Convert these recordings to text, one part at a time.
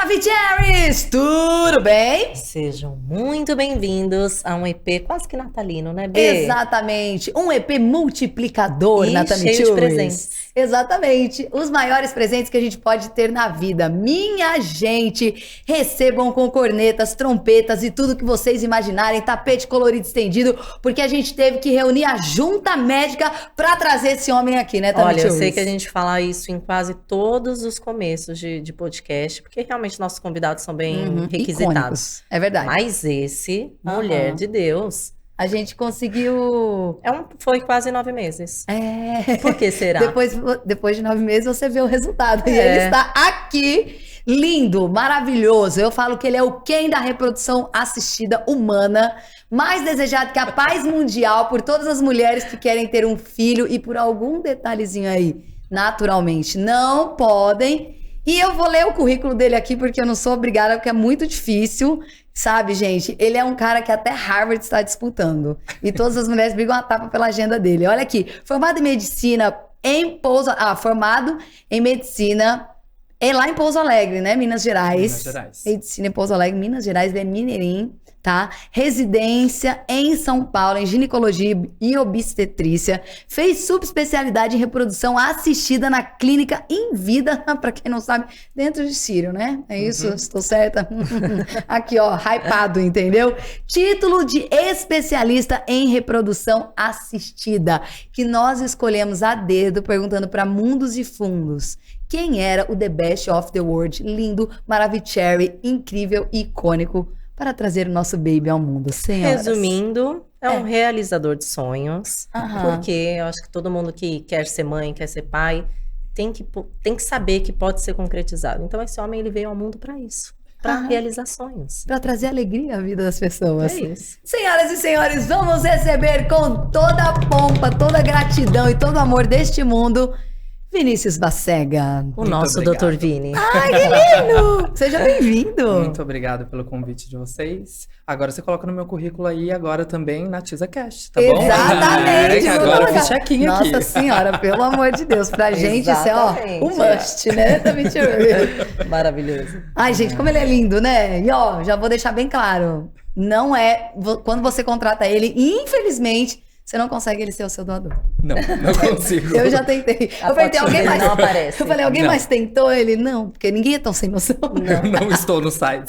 Maravicheries, tudo bem? Sejam muito bem-vindos a um EP quase que natalino, né, Bê? Exatamente, um EP multiplicador, E Natami cheio de presentes. Exatamente, os maiores presentes que a gente pode ter na vida. Minha gente, recebam com cornetas, trompetas e tudo que vocês imaginarem, tapete colorido estendido, porque a gente teve que reunir a junta médica pra trazer esse homem aqui, né, Natami? Olha, eu sei que a gente fala isso em quase todos os começos de podcast, porque realmente nossos convidados são bem requisitados. Icônicos, é verdade. Mas esse, mulher de Deus, A gente conseguiu... foi quase 9 meses. É... Por que será? Depois de 9 meses você vê o resultado. E É. ele está aqui, lindo, maravilhoso. Eu falo que ele é o Ken da reprodução assistida humana, mais desejado que a paz mundial por todas as mulheres que querem ter um filho e por algum detalhezinho aí, naturalmente, não podem. E eu vou ler o currículo dele aqui porque eu não sou obrigada, porque é muito difícil. Sabe, gente, ele é um cara que até Harvard está disputando. E todas as mulheres brigam a tapa pela agenda dele. Olha aqui, formado em medicina formado em medicina lá em Pouso Alegre, né? Minas Gerais. Minas Gerais. Medicina em Pouso Alegre, Minas Gerais, ele é mineirinho, tá? Residência em São Paulo, em ginecologia e obstetrícia. Fez subespecialidade em reprodução assistida na clínica Em Vida, pra quem não sabe, dentro de Sírio, né? É isso? Estou certa? Aqui, ó, hypado, entendeu? Título de especialista em reprodução assistida, que nós escolhemos a dedo, perguntando para mundos e fundos. Quem era o The Best of the World? Lindo, maravilhoso, incrível e icônico para trazer o nosso baby ao mundo, senhoras. Resumindo, é um realizador de sonhos, Aham. porque eu acho que todo mundo que quer ser mãe, quer ser pai, tem que saber que pode ser concretizado. Então esse homem ele veio ao mundo para isso, para realizar sonhos. Para trazer alegria à vida das pessoas. É isso. Senhoras e senhores, vamos receber com toda a pompa, toda a gratidão e todo o amor deste mundo, Vinícius Bacega. O Muito nosso obrigado. Dr. Vini. Ai, que lindo! Seja bem-vindo! Muito obrigado pelo convite de vocês. Agora você coloca no meu currículo aí, agora também na TisaCast, tá bom? Exatamente! Que vou agora eu colocar. fiz check-in aqui. Nossa senhora, pelo amor de Deus, pra gente isso é, ó, Exatamente, um must, né? Também Maravilhoso. Ai, gente, como ele é lindo, né? E ó, já vou deixar bem claro, não é, quando você contrata ele, infelizmente, você não consegue ele ser o seu doador. Não consigo. Eu já tentei. A Eu perguntei, fotinho alguém dele mais? não aparece. Eu falei, alguém Não. mais tentou? Ele, não, porque ninguém é tão sem noção. Não estou no site.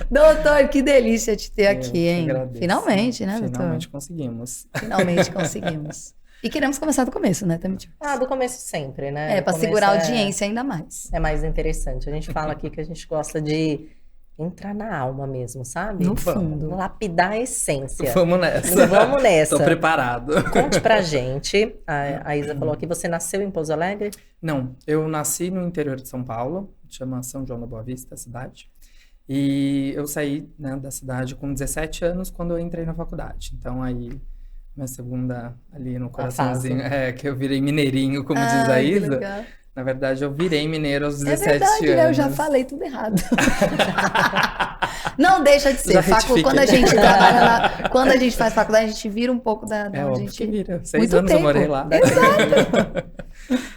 Doutor, que delícia te ter aqui, Eu que hein? agradeço. Finalmente, né, doutor? Finalmente conseguimos. Finalmente conseguimos. E queremos começar do começo, né, também? Do começo sempre, né? É, pra O começo segurar a audiência ainda mais. É mais interessante. A gente fala aqui que a gente gosta de entrar na alma mesmo, sabe? No fundo. Lapidar a essência. Vamos nessa. Vamos nessa. Tô preparado. Conte pra gente. A Isa falou que você nasceu em Pouso Alegre. Não, eu nasci no interior de São Paulo, chama São João da Boa Vista, a cidade. E eu saí, né, da cidade com 17 anos quando eu entrei na faculdade. Então aí, minha segunda ali no coraçãozinho, que eu virei mineirinho, como diz a Ai, que Isa. legal. Na verdade, eu virei mineiro aos É 17 verdade, anos. né? Eu já falei tudo errado. Não deixa de ser. Já retifique. Quando a gente trabalha lá, quando a gente faz faculdade, a gente vira um pouco da É onde a óbvio gente... que vira. 6 Muito anos eu tempo. morei lá.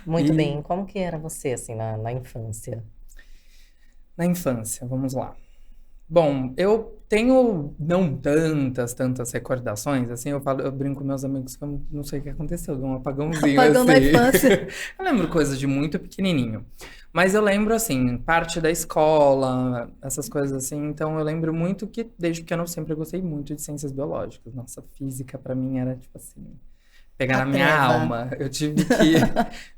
Muito E- bem. Como que era você, assim, na infância? Na infância, vamos lá. Bom, eu tenho não tantas recordações, assim, eu brinco com meus amigos que eu não sei o que aconteceu, deu um apagãozinho, Apagão na assim. infância. Eu lembro coisas de muito pequenininho, mas eu lembro, assim, parte da escola, essas coisas assim, então eu lembro muito que, desde pequeno, eu sempre gostei muito de ciências biológicas. Nossa, física pra mim era, tipo assim, pegar A na minha treva. alma. Eu tive que,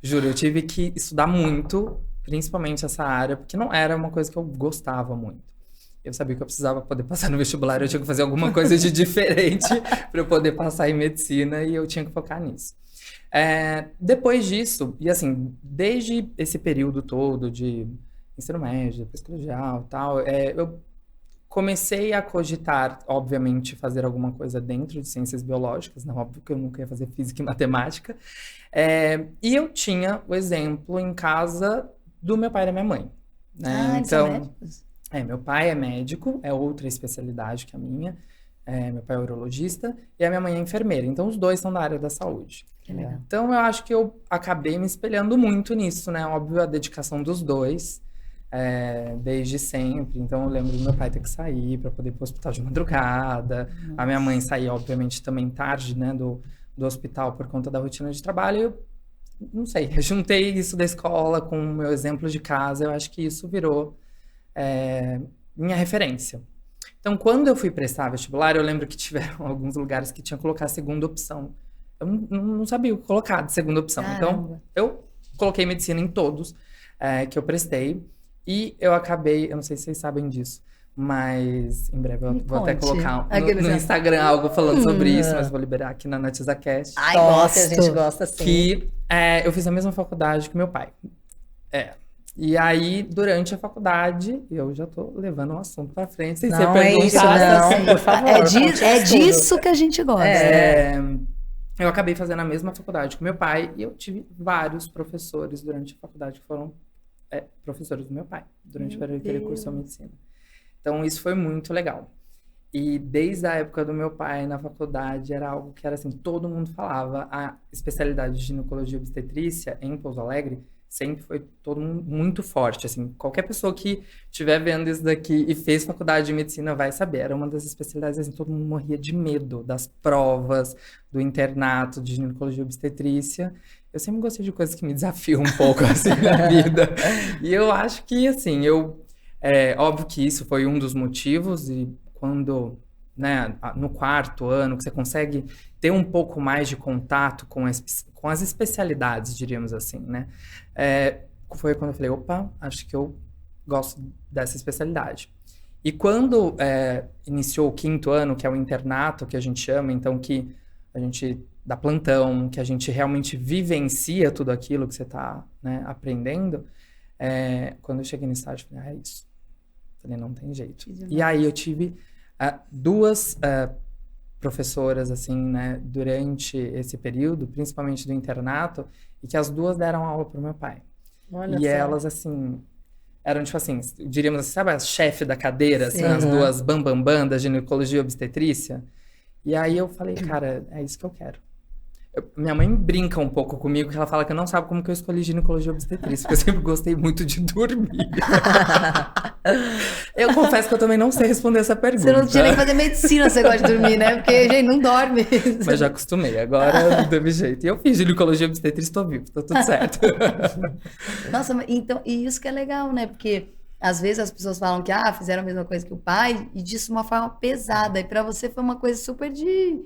juro, eu tive que estudar muito, principalmente essa área, porque não era uma coisa que eu gostava muito. Eu sabia que eu precisava poder passar no vestibular, eu tinha que fazer alguma coisa de diferente para eu poder passar em medicina e eu tinha que focar nisso. Depois disso, e assim, desde esse período todo de ensino médio, depois colegial e tal, eu comecei a cogitar, obviamente, fazer alguma coisa dentro de ciências biológicas, não, óbvio que eu nunca ia fazer física e matemática. E eu tinha o exemplo em casa do meu pai e da minha mãe, né? Ah, eles são médicos? Meu pai é médico, é outra especialidade que a minha. Meu pai é urologista e a minha mãe é enfermeira. Então, os dois são da área da saúde. Que legal. Então, eu acho que eu acabei me espelhando muito nisso, né? Óbvio, a dedicação dos dois. desde sempre. Então eu lembro do meu pai ter que sair para poder ir pro hospital de madrugada. A minha mãe saía, obviamente, também tarde, né, do hospital por conta da rotina de trabalho. Eu não sei, eu juntei isso da escola com o meu exemplo de casa. Eu acho que isso virou minha referência. Então, quando eu fui prestar vestibular, eu lembro que tiveram alguns lugares que tinham que colocar a segunda opção. Eu não sabia o que colocar de segunda opção. Caramba. Então, eu coloquei medicina em todos que eu prestei. E eu acabei, eu não sei se vocês sabem disso, mas em breve eu Me vou até conte. colocar Aqueles- no Instagram algo falando sobre isso, mas vou liberar aqui na NatizaCast. Ai, Nossa, a gosto. gente gosta sim. Que eu fiz a mesma faculdade que meu pai. E aí, durante a faculdade, eu já tô levando o assunto pra frente, sem ser Não é isso, perguntada. não, por favor. É conte disso que a gente gosta. Eu acabei fazendo a mesma faculdade que meu pai e eu tive vários professores durante a faculdade que foram professores do meu pai, durante Meu aquele curso de Deus. medicina. Então, isso foi muito legal. E desde a época do meu pai na faculdade, era algo que era assim, todo mundo falava. A especialidade de ginecologia e obstetrícia em Pouso Alegre sempre foi todo mundo muito forte, assim. Qualquer pessoa que estiver vendo isso daqui e fez faculdade de medicina vai saber. Era uma das especialidades, assim, todo mundo morria de medo das provas, do internato de ginecologia e obstetrícia. Eu sempre gostei de coisas que me desafiam um pouco, assim, na vida. E eu acho que, assim, óbvio que isso foi um dos motivos e quando, né, no quarto ano, que você consegue ter um pouco mais de contato com as especialidades, diríamos assim, né? Foi quando eu falei, opa, acho que eu gosto dessa especialidade. E quando iniciou o 5º ano, que é o internato, que a gente chama, então que a gente dá plantão, que a gente realmente vivencia tudo aquilo que você está, né, aprendendo, quando eu cheguei no estágio, eu falei, é isso. Falei, não tem jeito. E aí eu tive duas professoras, assim, né, durante esse período, principalmente do internato, e que as duas deram aula pro meu pai. Olha E só. elas, assim, eram, tipo assim, diríamos assim, sabe a chefe da cadeira, assim, Sim. as Uhum. duas bambambam da ginecologia e obstetrícia? E aí eu falei, cara, é isso que eu quero. Minha mãe brinca um pouco comigo, que ela fala que não sabe como que eu escolhi ginecologia e obstetrícia, porque eu sempre gostei muito de dormir. Eu confesso que eu também não sei responder essa pergunta. Você não tinha nem que fazer medicina, você gosta de dormir, né? Porque, gente, não dorme. Mas já acostumei, agora não teve jeito. E eu fiz ginecologia e obstetrícia e tô vivo, tá tudo certo. Nossa, então, e isso que é legal, né? Porque às vezes as pessoas falam que fizeram a mesma coisa que o pai e disso de uma forma pesada. E pra você foi uma coisa super de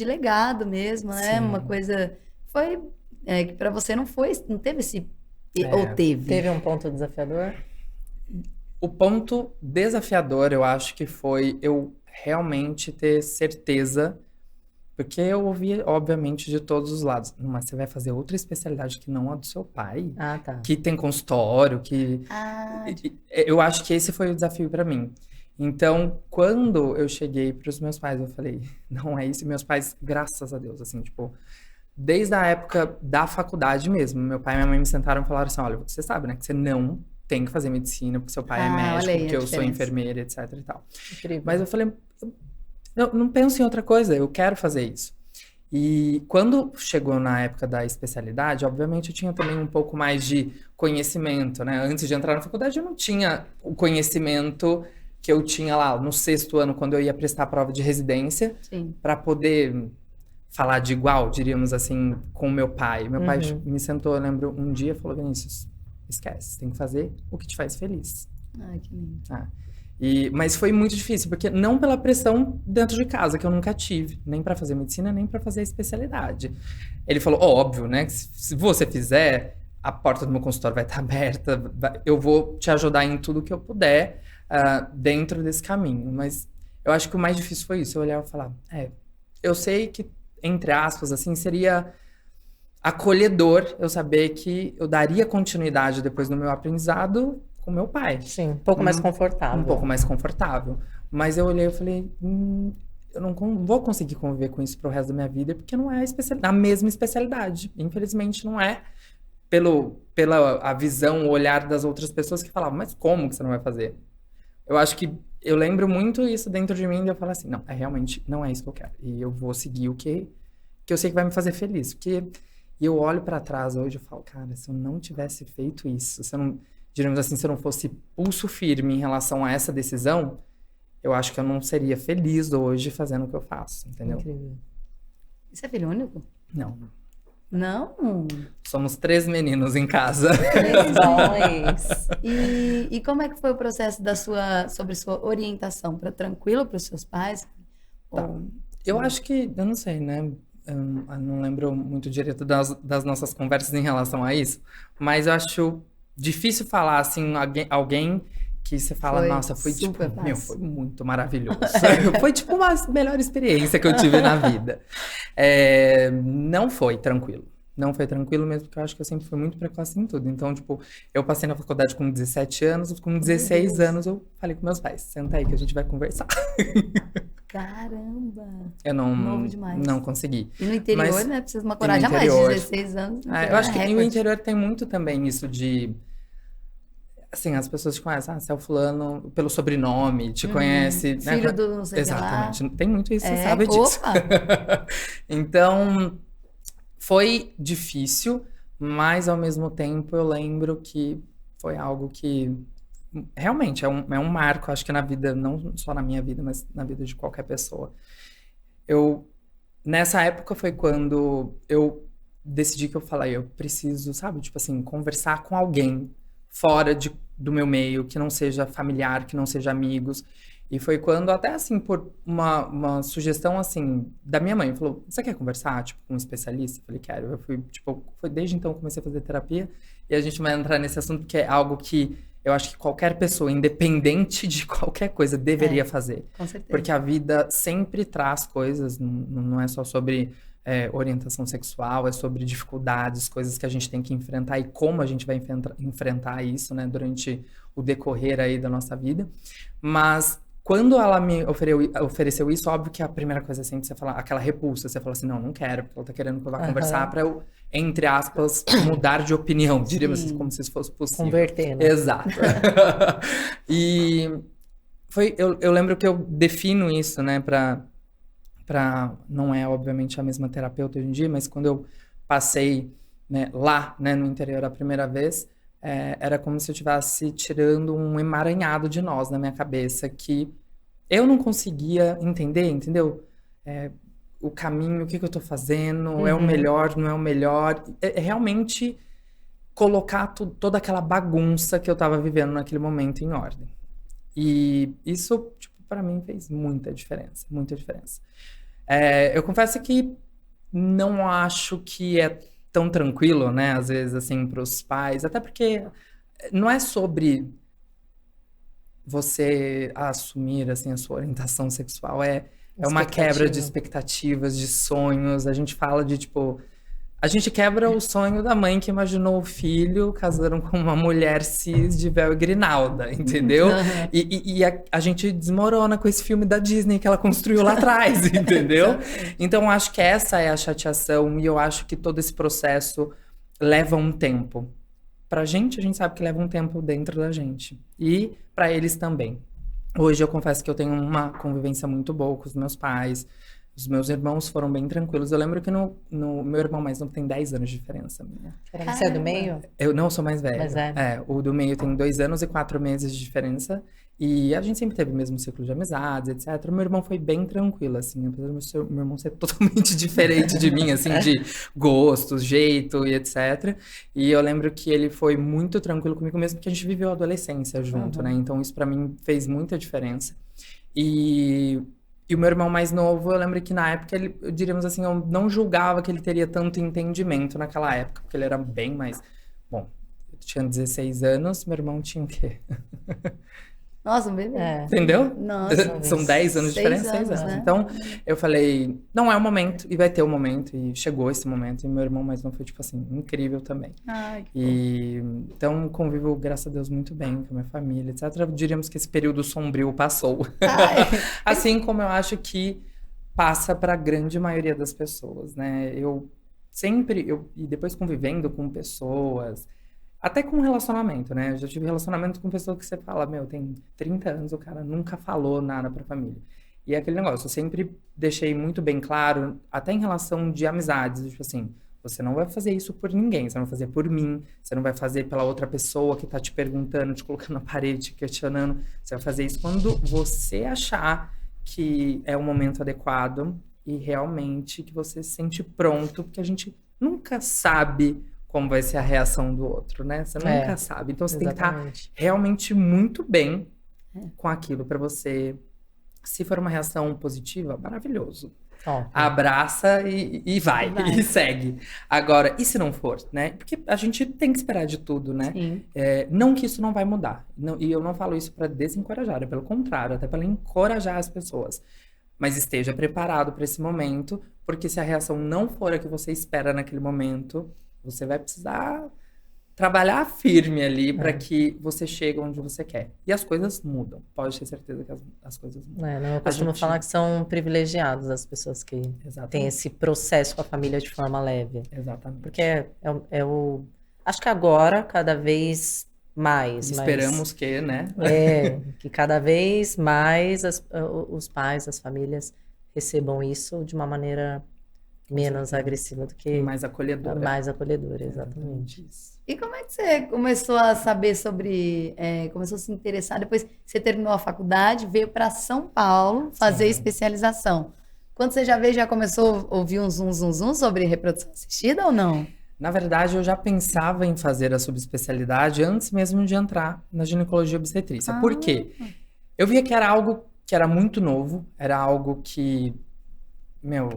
legado mesmo, né? Sim. Uma coisa foi que pra você não teve esse É. ou teve. Teve um ponto desafiador? O ponto desafiador, eu acho que foi eu realmente ter certeza, porque eu ouvi, obviamente, de todos os lados. Mas você vai fazer outra especialidade que não a do seu pai? Ah, tá. Que tem consultório, que... Eu acho que esse foi o desafio pra mim. Então, quando eu cheguei pros meus pais, eu falei, não é isso. E meus pais, graças a Deus, assim, tipo... Desde a época da faculdade mesmo, meu pai e minha mãe me sentaram e falaram assim, olha, você sabe, né, que você não tem que fazer medicina, porque seu pai é olha médico, aí a porque eu sou diferença. enfermeira, etc e tal. Incrível. Mas eu falei, eu não penso em outra coisa, eu quero fazer isso. E quando chegou na época da especialidade, obviamente eu tinha também um pouco mais de conhecimento, né? Antes de entrar na faculdade eu não tinha o conhecimento que eu tinha lá no 6º ano, quando eu ia prestar a prova de residência, Sim. para poder falar de igual, diríamos assim, com o meu pai. Meu pai me sentou, eu lembro, um dia e falou, Vinícius, esquece, você tem que fazer o que te faz feliz. Ai, que lindo. Mas foi muito difícil, porque não pela pressão dentro de casa, que eu nunca tive, nem para fazer medicina, nem para fazer a especialidade. Ele falou, óbvio, né, que se você fizer, a porta do meu consultório vai estar aberta, eu vou te ajudar em tudo que eu puder dentro desse caminho. Mas eu acho que o mais difícil foi isso, eu olhar e falar, eu sei que, entre aspas, assim, seria acolhedor eu saber que eu daria continuidade depois no meu aprendizado com meu pai. Sim, um pouco mais confortável. Um pouco mais confortável. Mas eu olhei e falei, eu não vou conseguir conviver com isso pro resto da minha vida, porque não é a mesma especialidade. Infelizmente, não é pela a visão, o olhar das outras pessoas que falavam, mas como que você não vai fazer? Eu acho que eu lembro muito isso dentro de mim, e eu falo assim, não, realmente não é isso que eu quero. E eu vou seguir o que eu sei que vai me fazer feliz. E eu olho pra trás hoje e falo, cara, se eu não tivesse feito isso, diríamos assim, se eu não fosse pulso firme em relação a essa decisão, eu acho que eu não seria feliz hoje fazendo o que eu faço, entendeu? Incrível. Você é filho único? Não. Não. Somos 3 meninos em casa. 3 boys. E como é que foi o processo sobre sua orientação? Tranquilo para os seus pais? Tá. Ou- Eu acho que, eu não sei, né? Eu não lembro muito direito das nossas conversas em relação a isso, mas eu acho difícil falar, assim, alguém que você fala, Foi nossa, foi tipo, super fácil. meu, foi muito maravilhoso. Foi tipo uma melhor experiência que eu tive na vida. Não foi tranquilo. Não foi tranquilo mesmo, porque eu acho que eu sempre fui muito precoce em tudo. Então, tipo, eu passei na faculdade com 17 anos, com 16 anos eu falei com meus pais, senta aí que a gente vai conversar. Caramba! Eu não, Novo demais. não consegui. E no interior, Mas- né? Precisa de uma coragem a mais, interior- 16 anos. no Eu interior acho que é no recorde. interior tem muito também isso de... Assim, as pessoas te conhecem, você é o fulano pelo sobrenome, te conhece... né? Filho do não sei o que lá. Exatamente. Tem muito isso, você É, sabe disso. opa! Então, foi difícil, mas ao mesmo tempo eu lembro que foi algo que realmente é um marco, acho que na vida, não só na minha vida, mas na vida de qualquer pessoa. Nessa época foi quando eu decidi que eu falei, eu preciso, sabe, tipo assim, conversar com alguém fora do meu meio, que não seja familiar, que não seja amigos. E foi quando, até assim, por uma sugestão, assim, da minha mãe, falou, você quer conversar, tipo, com um especialista? Eu falei, quero. Eu fui, tipo, foi desde então que eu comecei a fazer terapia, e a gente vai entrar nesse assunto, que é algo que eu acho que qualquer pessoa, independente de qualquer coisa, deveria fazer. Com certeza. Porque a vida sempre traz coisas, não é só sobre orientação sexual, é sobre dificuldades, coisas que a gente tem que enfrentar e como a gente vai enfrentar isso, né, durante o decorrer aí da nossa vida. Mas quando ela me ofereceu isso, óbvio que a primeira coisa assim, você fala, aquela repulsa, você fala assim, não quero, porque ela tá querendo que eu vá conversar pra eu, entre aspas, mudar de opinião, diríamos assim, como se isso fosse possível. Converter, né? Exato. E eu lembro que eu defino isso, né, não é obviamente a mesma terapeuta hoje em dia, mas quando eu passei, né, lá, né, no interior a primeira vez, era como se eu estivesse tirando um emaranhado de nós na minha cabeça, que eu não conseguia entender, entendeu? O caminho, o que eu tô fazendo, é o melhor, não é o melhor. É realmente colocar toda aquela bagunça que eu tava vivendo naquele momento em ordem. E isso, tipo, para mim fez muita diferença, muita diferença. Eu confesso que não acho que é tão tranquilo, né, às vezes, assim, pros pais, até porque não é sobre você assumir, assim, a sua orientação sexual, é uma quebra de expectativas, de sonhos, a gente fala de, tipo, a gente quebra o sonho da mãe que imaginou o filho casando com uma mulher cis de véu e grinalda, entendeu? E a gente desmorona com esse filme da Disney que ela construiu lá atrás, entendeu? Então, acho que essa é a chateação e eu acho que todo esse processo leva um tempo. Pra gente, a gente sabe que leva um tempo dentro da gente. E pra eles também. Hoje, eu confesso que eu tenho uma convivência muito boa com os meus pais. Os meus irmãos foram bem tranquilos. Eu lembro que no meu irmão mais novo tem 10 anos de diferença minha. Você é do meio? Eu não sou mais velho. Mais velho. O do meio tem 2 anos e 4 meses de diferença. E a gente sempre teve o mesmo ciclo de amizades, etc. Meu irmão foi bem tranquilo, assim. Apesar do meu irmão ser totalmente diferente de mim, assim, de gostos, jeito e etc. E eu lembro que ele foi muito tranquilo comigo mesmo, porque a gente viveu a adolescência junto, né? Então isso pra mim fez muita diferença. E o meu irmão mais novo, eu lembro que na época, diríamos assim, eu não julgava que ele teria tanto entendimento naquela época, porque ele era bem mais... Bom, eu tinha 16 anos, meu irmão tinha o quê? Nossa, um bebê. Entendeu? Nossa, São 10 anos de diferença, 6 anos. né? Então, eu falei, não é o momento, e vai ter o momento, e chegou esse momento, e meu irmão mais novo foi, tipo assim, incrível também. Ai, que Então, convivo, graças a Deus, muito bem com a minha família, etc. Diríamos que esse período sombrio passou. Assim como eu acho que passa para a grande maioria das pessoas, né? E depois convivendo com pessoas, até com relacionamento, né? Eu já tive relacionamento com pessoas que você fala, meu, tem 30 anos, o cara nunca falou nada pra família. E é aquele negócio, eu sempre deixei muito bem claro, até em relação de amizades, tipo assim, Você não vai fazer isso por ninguém, você não vai fazer por mim, você não vai fazer pela outra pessoa que tá te perguntando, te colocando na parede, te questionando. Você vai fazer isso quando você achar que é o momento adequado e realmente que você se sente pronto, porque a gente nunca sabe como vai ser a reação do outro, né? Você nunca sabe. Então, você tem que estar realmente muito bem com aquilo para você. Se for uma reação positiva, maravilhoso. Abraça e vai, e segue. Agora, e se não for, né? Porque a gente tem que esperar de tudo, né? Não que isso não vai mudar. E eu não falo isso para desencorajar, é pelo contrário, até para encorajar as pessoas. Mas esteja preparado para esse momento, porque se a reação não for a que você espera naquele momento, você vai precisar trabalhar firme ali para que você chegue onde você quer. E as coisas mudam. Pode ter certeza que as coisas mudam. Eu costumo falar que são privilegiados as pessoas que têm esse processo com a família de forma leve. Exatamente. Porque acho que agora, cada vez mais. Esperamos que, né? Que cada vez mais os pais, as famílias recebam isso de uma maneira menos agressiva do que... Mais acolhedora. Mais acolhedora, exatamente. E como é que você começou a saber sobre... começou a se interessar depois que você terminou a faculdade, veio para São Paulo fazer especialização. Quando você já começou a ouvir um zum sobre reprodução assistida ou não? Na verdade, eu já pensava em fazer a subespecialidade antes mesmo de entrar na ginecologia e obstetrícia. Por quê? Eu via que era algo que era muito novo, era algo que...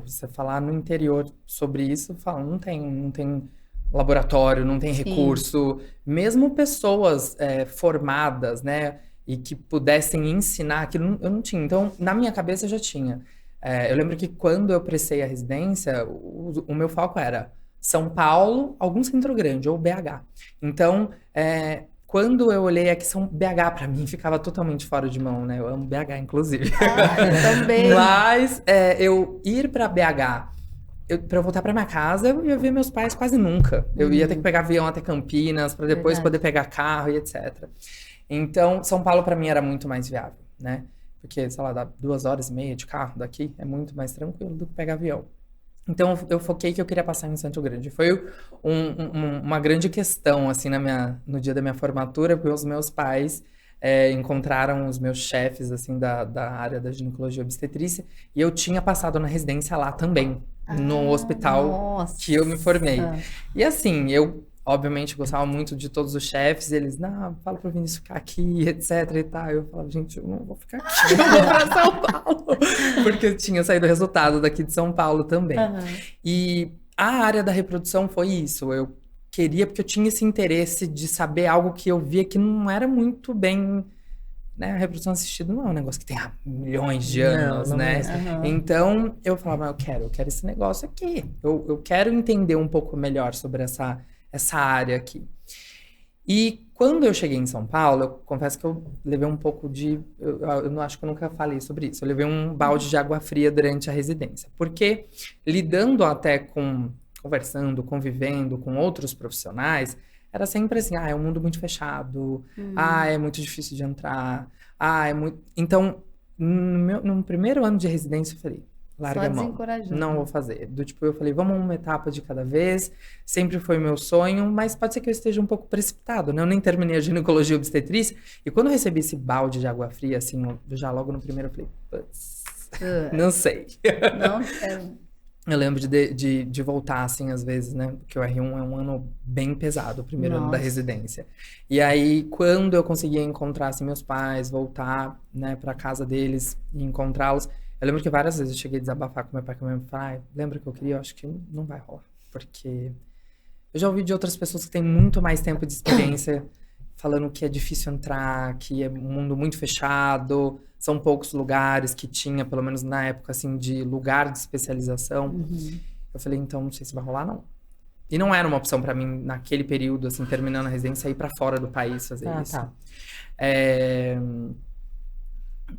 você falar no interior sobre isso, fala, não tem laboratório, não tem recurso. Mesmo pessoas formadas, né, e que pudessem ensinar aquilo, eu não tinha. Então, na minha cabeça, eu já tinha. Eu lembro que quando eu prestei a residência, o meu foco era São Paulo, algum centro grande, ou BH. Então, quando eu olhei aqui, BH pra mim ficava totalmente fora de mão, né? Eu amo BH, inclusive. Eu também. Mas eu ir pra BH, pra eu voltar pra minha casa, eu ia ver meus pais quase nunca. Eu ia ter que pegar avião até Campinas, pra depois poder pegar carro e etc. Então, São Paulo pra mim era muito mais viável, né? Porque, sei lá, dá 2h30 de carro daqui, é muito mais tranquilo do que pegar avião. Então, eu foquei que eu queria passar em Santo Grande. Foi uma grande questão, assim, no dia da minha formatura, porque os meus pais encontraram os meus chefes, assim, da área da ginecologia e obstetrícia, e eu tinha passado na residência lá também, no hospital que eu me formei. E assim, eu, obviamente, gostava muito de todos os chefes, eles, não, fala pro Vinícius ficar aqui, etc e tal. Eu falava, gente, eu não vou ficar aqui, eu vou pra São Paulo. Porque eu tinha saído o resultado daqui de São Paulo também. E a área da reprodução foi isso, eu queria, porque eu tinha esse interesse de saber algo que eu via que não era muito bem, né? A reprodução assistida não é um negócio que tem há milhões de anos, não né? mesmo. Então, eu falava, eu quero esse negócio aqui. Eu quero entender um pouco melhor sobre essa área aqui. E quando eu cheguei em São Paulo, eu confesso que eu levei um pouco de... Eu não acho que eu nunca falei sobre isso. Eu levei um balde de água fria durante a residência. Porque lidando até conversando, convivendo com outros profissionais, era sempre assim, é um mundo muito fechado, é muito difícil de entrar, é muito... Então, no primeiro ano de residência, eu falei, larga a mão, não vou fazer. Eu falei, vamos uma etapa de cada vez, sempre foi meu sonho, mas pode ser que eu esteja um pouco precipitado, né? Eu nem terminei a ginecologia e obstetrícia, e quando eu recebi esse balde de água fria, assim, já logo no primeiro, eu falei, putz, não sei. Eu lembro de voltar, assim, às vezes, né? Porque o R1 é um ano bem pesado, o primeiro ano da residência. E aí, quando eu conseguia encontrar, assim, meus pais, voltar, né, pra casa deles e encontrá-los, eu lembro que várias vezes eu cheguei a desabafar com meu pai, com meu pai, lembra que eu queria? Eu acho que não vai rolar. Porque eu já ouvi de outras pessoas que têm muito mais tempo de experiência falando que é difícil entrar, que é um mundo muito fechado, são poucos lugares que tinha, pelo menos na época, assim, de lugar de especialização. Eu falei, então, não sei se vai rolar, não. E não era uma opção pra mim, naquele período, assim, terminando a residência, ir pra fora do país fazer isso. Tá.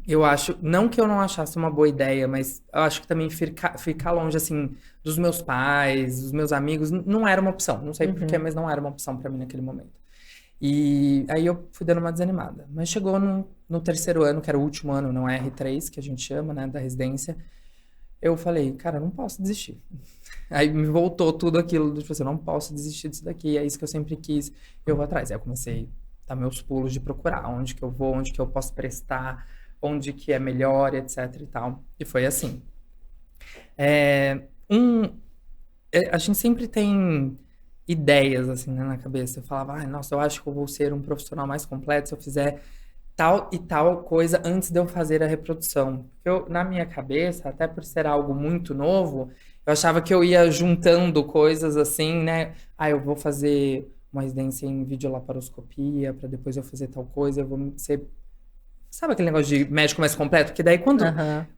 Eu acho, não que eu não achasse uma boa ideia, mas eu acho que também ficar longe, assim, dos meus pais, dos meus amigos, não era uma opção. Não sei porquê, mas não era uma opção pra mim naquele momento. E aí eu fui dando uma desanimada. Mas chegou no terceiro ano, que era o último ano, não é R3, que a gente chama, né, da residência. eu falei, cara, eu não posso desistir. Aí me voltou tudo aquilo, tipo assim, eu não posso desistir disso daqui, é isso que eu sempre quis, eu vou atrás. Aí eu comecei a dar meus pulos de procurar onde que eu vou, onde que eu posso prestar, onde que é melhor, etc e tal. E foi assim. A gente sempre tem ideias, assim, né, na cabeça. Eu falava, ai, nossa, eu acho que eu vou ser um profissional mais completo se eu fizer tal e tal coisa antes de eu fazer a reprodução. Na minha cabeça, até por ser algo muito novo, eu achava que eu ia juntando coisas assim, né? Ah, eu vou fazer uma residência em videolaparoscopia, para depois eu fazer tal coisa, eu vou ser... Sabe aquele negócio de médico mais completo? Porque daí quando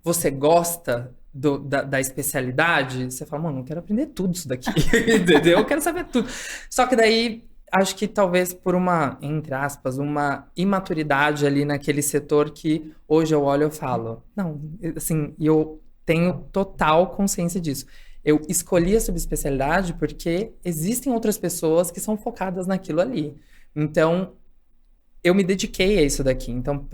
você gosta da especialidade, você fala, mano, eu quero aprender tudo isso daqui, entendeu? Eu quero saber tudo. Só que daí, acho que talvez por uma, entre aspas, uma imaturidade ali naquele setor que hoje eu olho e eu falo, não, assim, e eu tenho total consciência disso. Eu escolhi a subespecialidade porque existem outras pessoas que são focadas naquilo ali. Então, eu me dediquei a isso daqui. Então,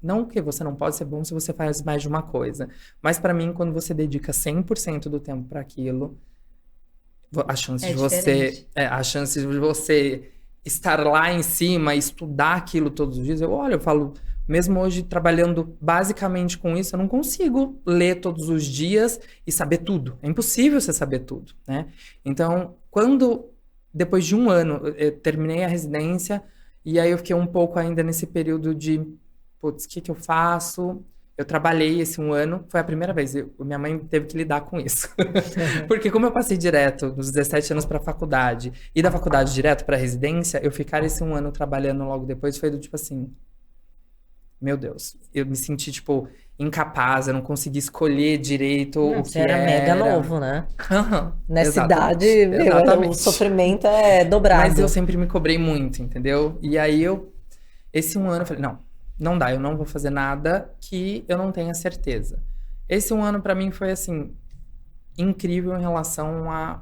não que você não pode ser bom se você faz mais de uma coisa, mas para mim, quando você dedica 100% do tempo para aquilo, a chance de você estar lá em cima, estudar aquilo todos os dias, eu falo, mesmo hoje trabalhando basicamente com isso, eu não consigo ler todos os dias e saber tudo. É impossível você saber tudo, né? Então, depois de um ano, eu terminei a residência, e aí eu fiquei um pouco ainda nesse período de, putz, o que eu faço? Eu trabalhei esse um ano, foi a primeira vez, minha mãe teve que lidar com isso. Porque como eu passei direto, dos 17 anos para a faculdade, e da faculdade direto para a residência, eu ficar esse um ano trabalhando logo depois foi do tipo assim, meu Deus, eu me senti, tipo, incapaz, eu não consegui escolher direito o que era. Mega novo, né? Nessa exatamente, idade, o sofrimento é dobrado. Mas eu sempre me cobrei muito, entendeu? E aí esse um ano eu falei, não dá, eu não vou fazer nada que eu não tenha certeza. Esse um ano pra mim foi, assim, incrível em relação a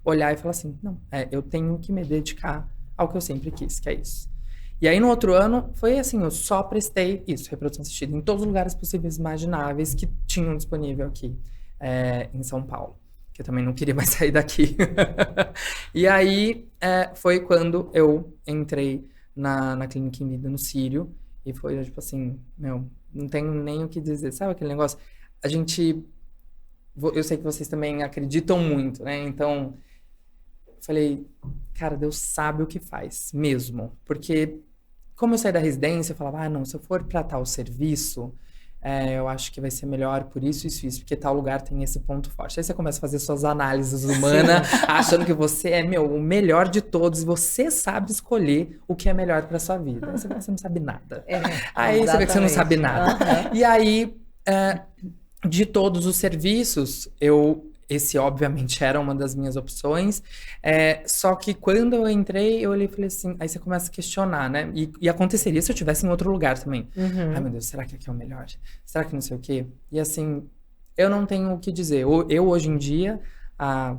olhar e falar assim, não, eu tenho que me dedicar ao que eu sempre quis, que é isso. E aí, no outro ano, foi assim, eu só prestei isso, reprodução assistida, em todos os lugares possíveis e imagináveis que tinham disponível aqui, em São Paulo. Que eu também não queria mais sair daqui. E aí, foi quando eu entrei na Clínica em Vida no Sírio, e foi, tipo assim, não tenho nem o que dizer. Sabe aquele negócio? Eu sei que vocês também acreditam muito, né? Então, falei, cara, Deus sabe o que faz, mesmo. Porque, como eu saí da residência, eu falava, não, se eu for para tal serviço, eu acho que vai ser melhor por isso, porque tal lugar tem esse ponto forte. Aí você começa a fazer suas análises humanas, achando que você é, o melhor de todos, e você sabe escolher o que é melhor para sua vida. Aí você vê que você não sabe nada. Aí você vê que você não sabe nada. E aí, de todos os serviços, esse, obviamente, era uma das minhas opções. Só que quando eu entrei, eu olhei e falei assim... Aí você começa a questionar, né? E aconteceria se eu estivesse em outro lugar também. Ai, meu Deus, será que aqui é o melhor? Será que não sei o quê? E assim, eu não tenho o que dizer. Eu hoje em dia, há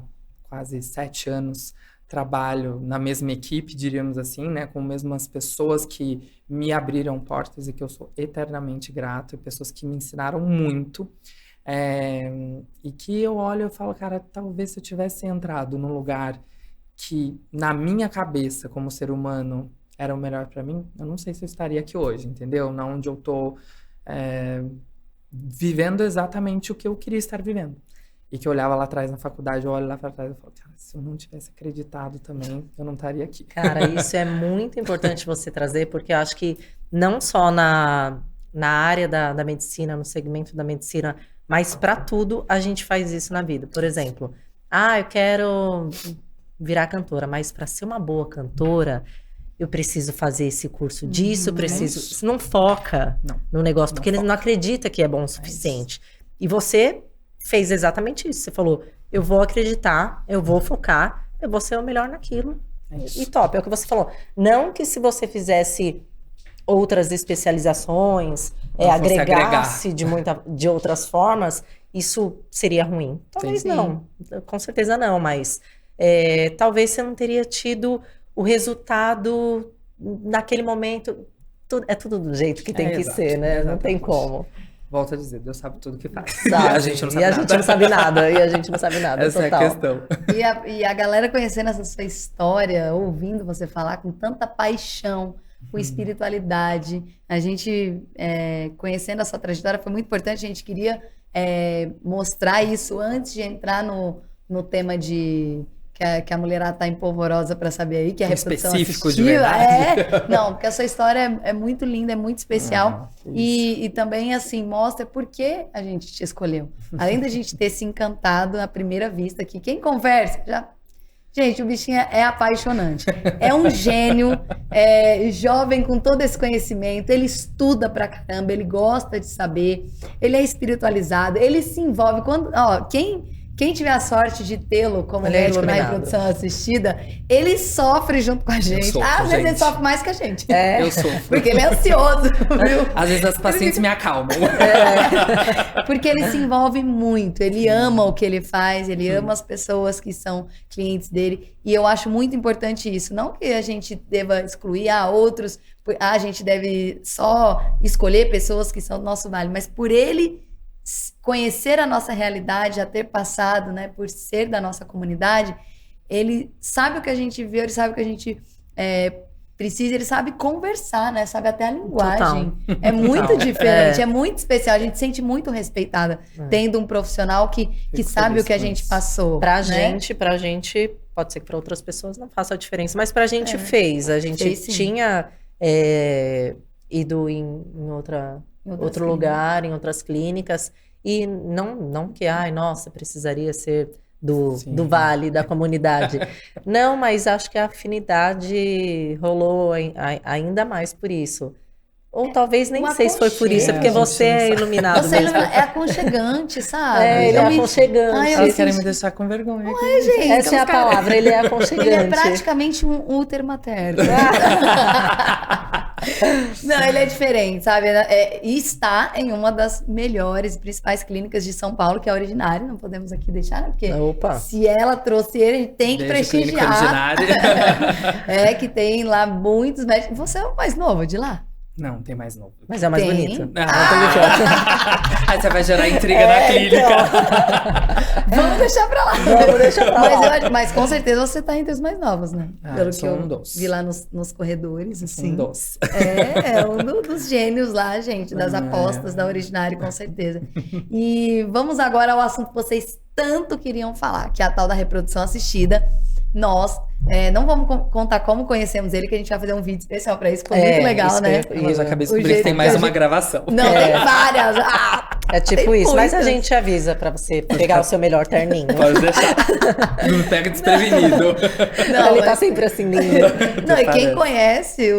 quase 7 anos, trabalho na mesma equipe, diríamos assim, né? Com as mesmas pessoas que me abriram portas e que eu sou eternamente grato. Pessoas que me ensinaram muito. E que eu olho e eu falo, cara, talvez se eu tivesse entrado num lugar que, na minha cabeça, como ser humano, era o melhor pra mim, eu não sei se eu estaria aqui hoje, entendeu? Na onde eu tô vivendo exatamente o que eu queria estar vivendo. E que eu olhava lá atrás na faculdade, eu olho lá pra trás e falo, cara, se eu não tivesse acreditado também, eu não estaria aqui. Cara, isso é muito importante você trazer, porque eu acho que não só na área da medicina, no segmento da medicina, mas para tudo a gente faz isso na vida. Por exemplo, eu quero virar cantora, mas para ser uma boa cantora, eu preciso fazer esse curso disso, Isso não foca no negócio, porque ele não acredita que é bom o suficiente. E você fez exatamente isso. Você falou, eu vou acreditar, eu vou focar, eu vou ser o melhor naquilo. E top, é o que você falou. Não que se você fizesse outras especializações, agregasse de outras formas, isso seria ruim. Talvez não, com certeza não, mas talvez você não teria tido o resultado naquele momento. É tudo do jeito que tem que ser, né? Exatamente. Não tem como. volto a dizer, Deus sabe tudo que faz. Sabe. E a gente não sabe E a nada. gente não sabe nada. E a gente não sabe nada, Essa total. é a questão. E a galera conhecendo essa sua história, ouvindo você falar com tanta paixão, com espiritualidade, a gente conhecendo a sua trajetória foi muito importante, a gente queria mostrar isso antes de entrar no tema de que a mulherada tá empolvorosa para saber aí, que é a reprodução específico de assistiva. verdade. Não, porque a sua história é muito linda, é muito especial. E também, assim, mostra por que a gente te escolheu. Além da gente ter se encantado à primeira vista aqui. Quem conversa, já... Gente, o bichinho é apaixonante. É um gênio, jovem com todo esse conhecimento, ele estuda pra caramba, ele gosta de saber, ele é espiritualizado, ele se envolve. Quem tiver a sorte de tê-lo como Ele é médico na iluminado. reprodução assistida, ele sofre junto com a gente. sofro, Às vezes ele gente. sofre mais que a gente. Eu sofro. Porque ele é ansioso, viu? Às vezes as pacientes me acalmam. Porque ele se envolve muito, ele ama o que ele faz, ele ama as pessoas que são clientes dele. E eu acho muito importante isso. Não que a gente deva excluir outros, a gente deve só escolher pessoas que são do nosso vale, mas por ele conhecer a nossa realidade, já ter passado, né, por ser da nossa comunidade, ele sabe o que a gente vê, ele sabe o que a gente precisa, ele sabe conversar, né, sabe até a linguagem. É muito Total. diferente, é muito especial, a gente se sente muito respeitada tendo um profissional que sabe feliz o que a com gente isso. passou. Pra né? gente, pode ser que para outras pessoas não faça a diferença, mas pra gente fez. A gente Fez, sim. tinha ido em outro lugar, em outras clínicas, e não que, nossa, precisaria ser do vale, da comunidade. Não, mas acho que a afinidade rolou ainda mais por isso. Ou talvez nem um sei se foi por isso, é porque aconchego. você é iluminado Você mesmo. é aconchegante, sabe? Ele é Eu me- aconchegante. Ai, eu Elas me querem senti- me deixar com vergonha. Gente, Essa é a palavra, ele é Ele é aconchegante. praticamente um útero materno. Não, ele é diferente, sabe? E está em uma das melhores e principais clínicas de São Paulo, que é a Originária. Não podemos aqui deixar, né? Porque Opa. se ela trouxe ele, a gente tem que Beijo, clínica prestigiar. originária. Que tem lá muitos médicos. Você é o mais novo de lá? Não, tem mais novo. Mas é o mais Tem. bonito. Aí você vai gerar intriga na clínica. Vamos deixar pra lá. Vamos deixar pra lá. Mas com certeza você tá entre os mais novos, né? Eu sou um dos. vi lá nos corredores, assim. Um doce. É um dos gênios lá, gente, das apostas da Originária, com certeza. E vamos agora ao assunto que vocês tanto queriam falar, que é a tal da reprodução assistida. Nós não vamos contar como conhecemos ele, que a gente vai fazer um vídeo especial pra isso, ficou muito legal, isso né? Mas eu acabei de O descobrir que jeito tem que mais a uma gente- gravação. Não, tem várias. É tipo Tem isso, mas a muitas. gente avisa pra você pegar o seu melhor terninho. Pode deixar. Não me pega desprevenido. Não, Ele mas- tá sempre assim, lindo. Não, e quem Parece. conhece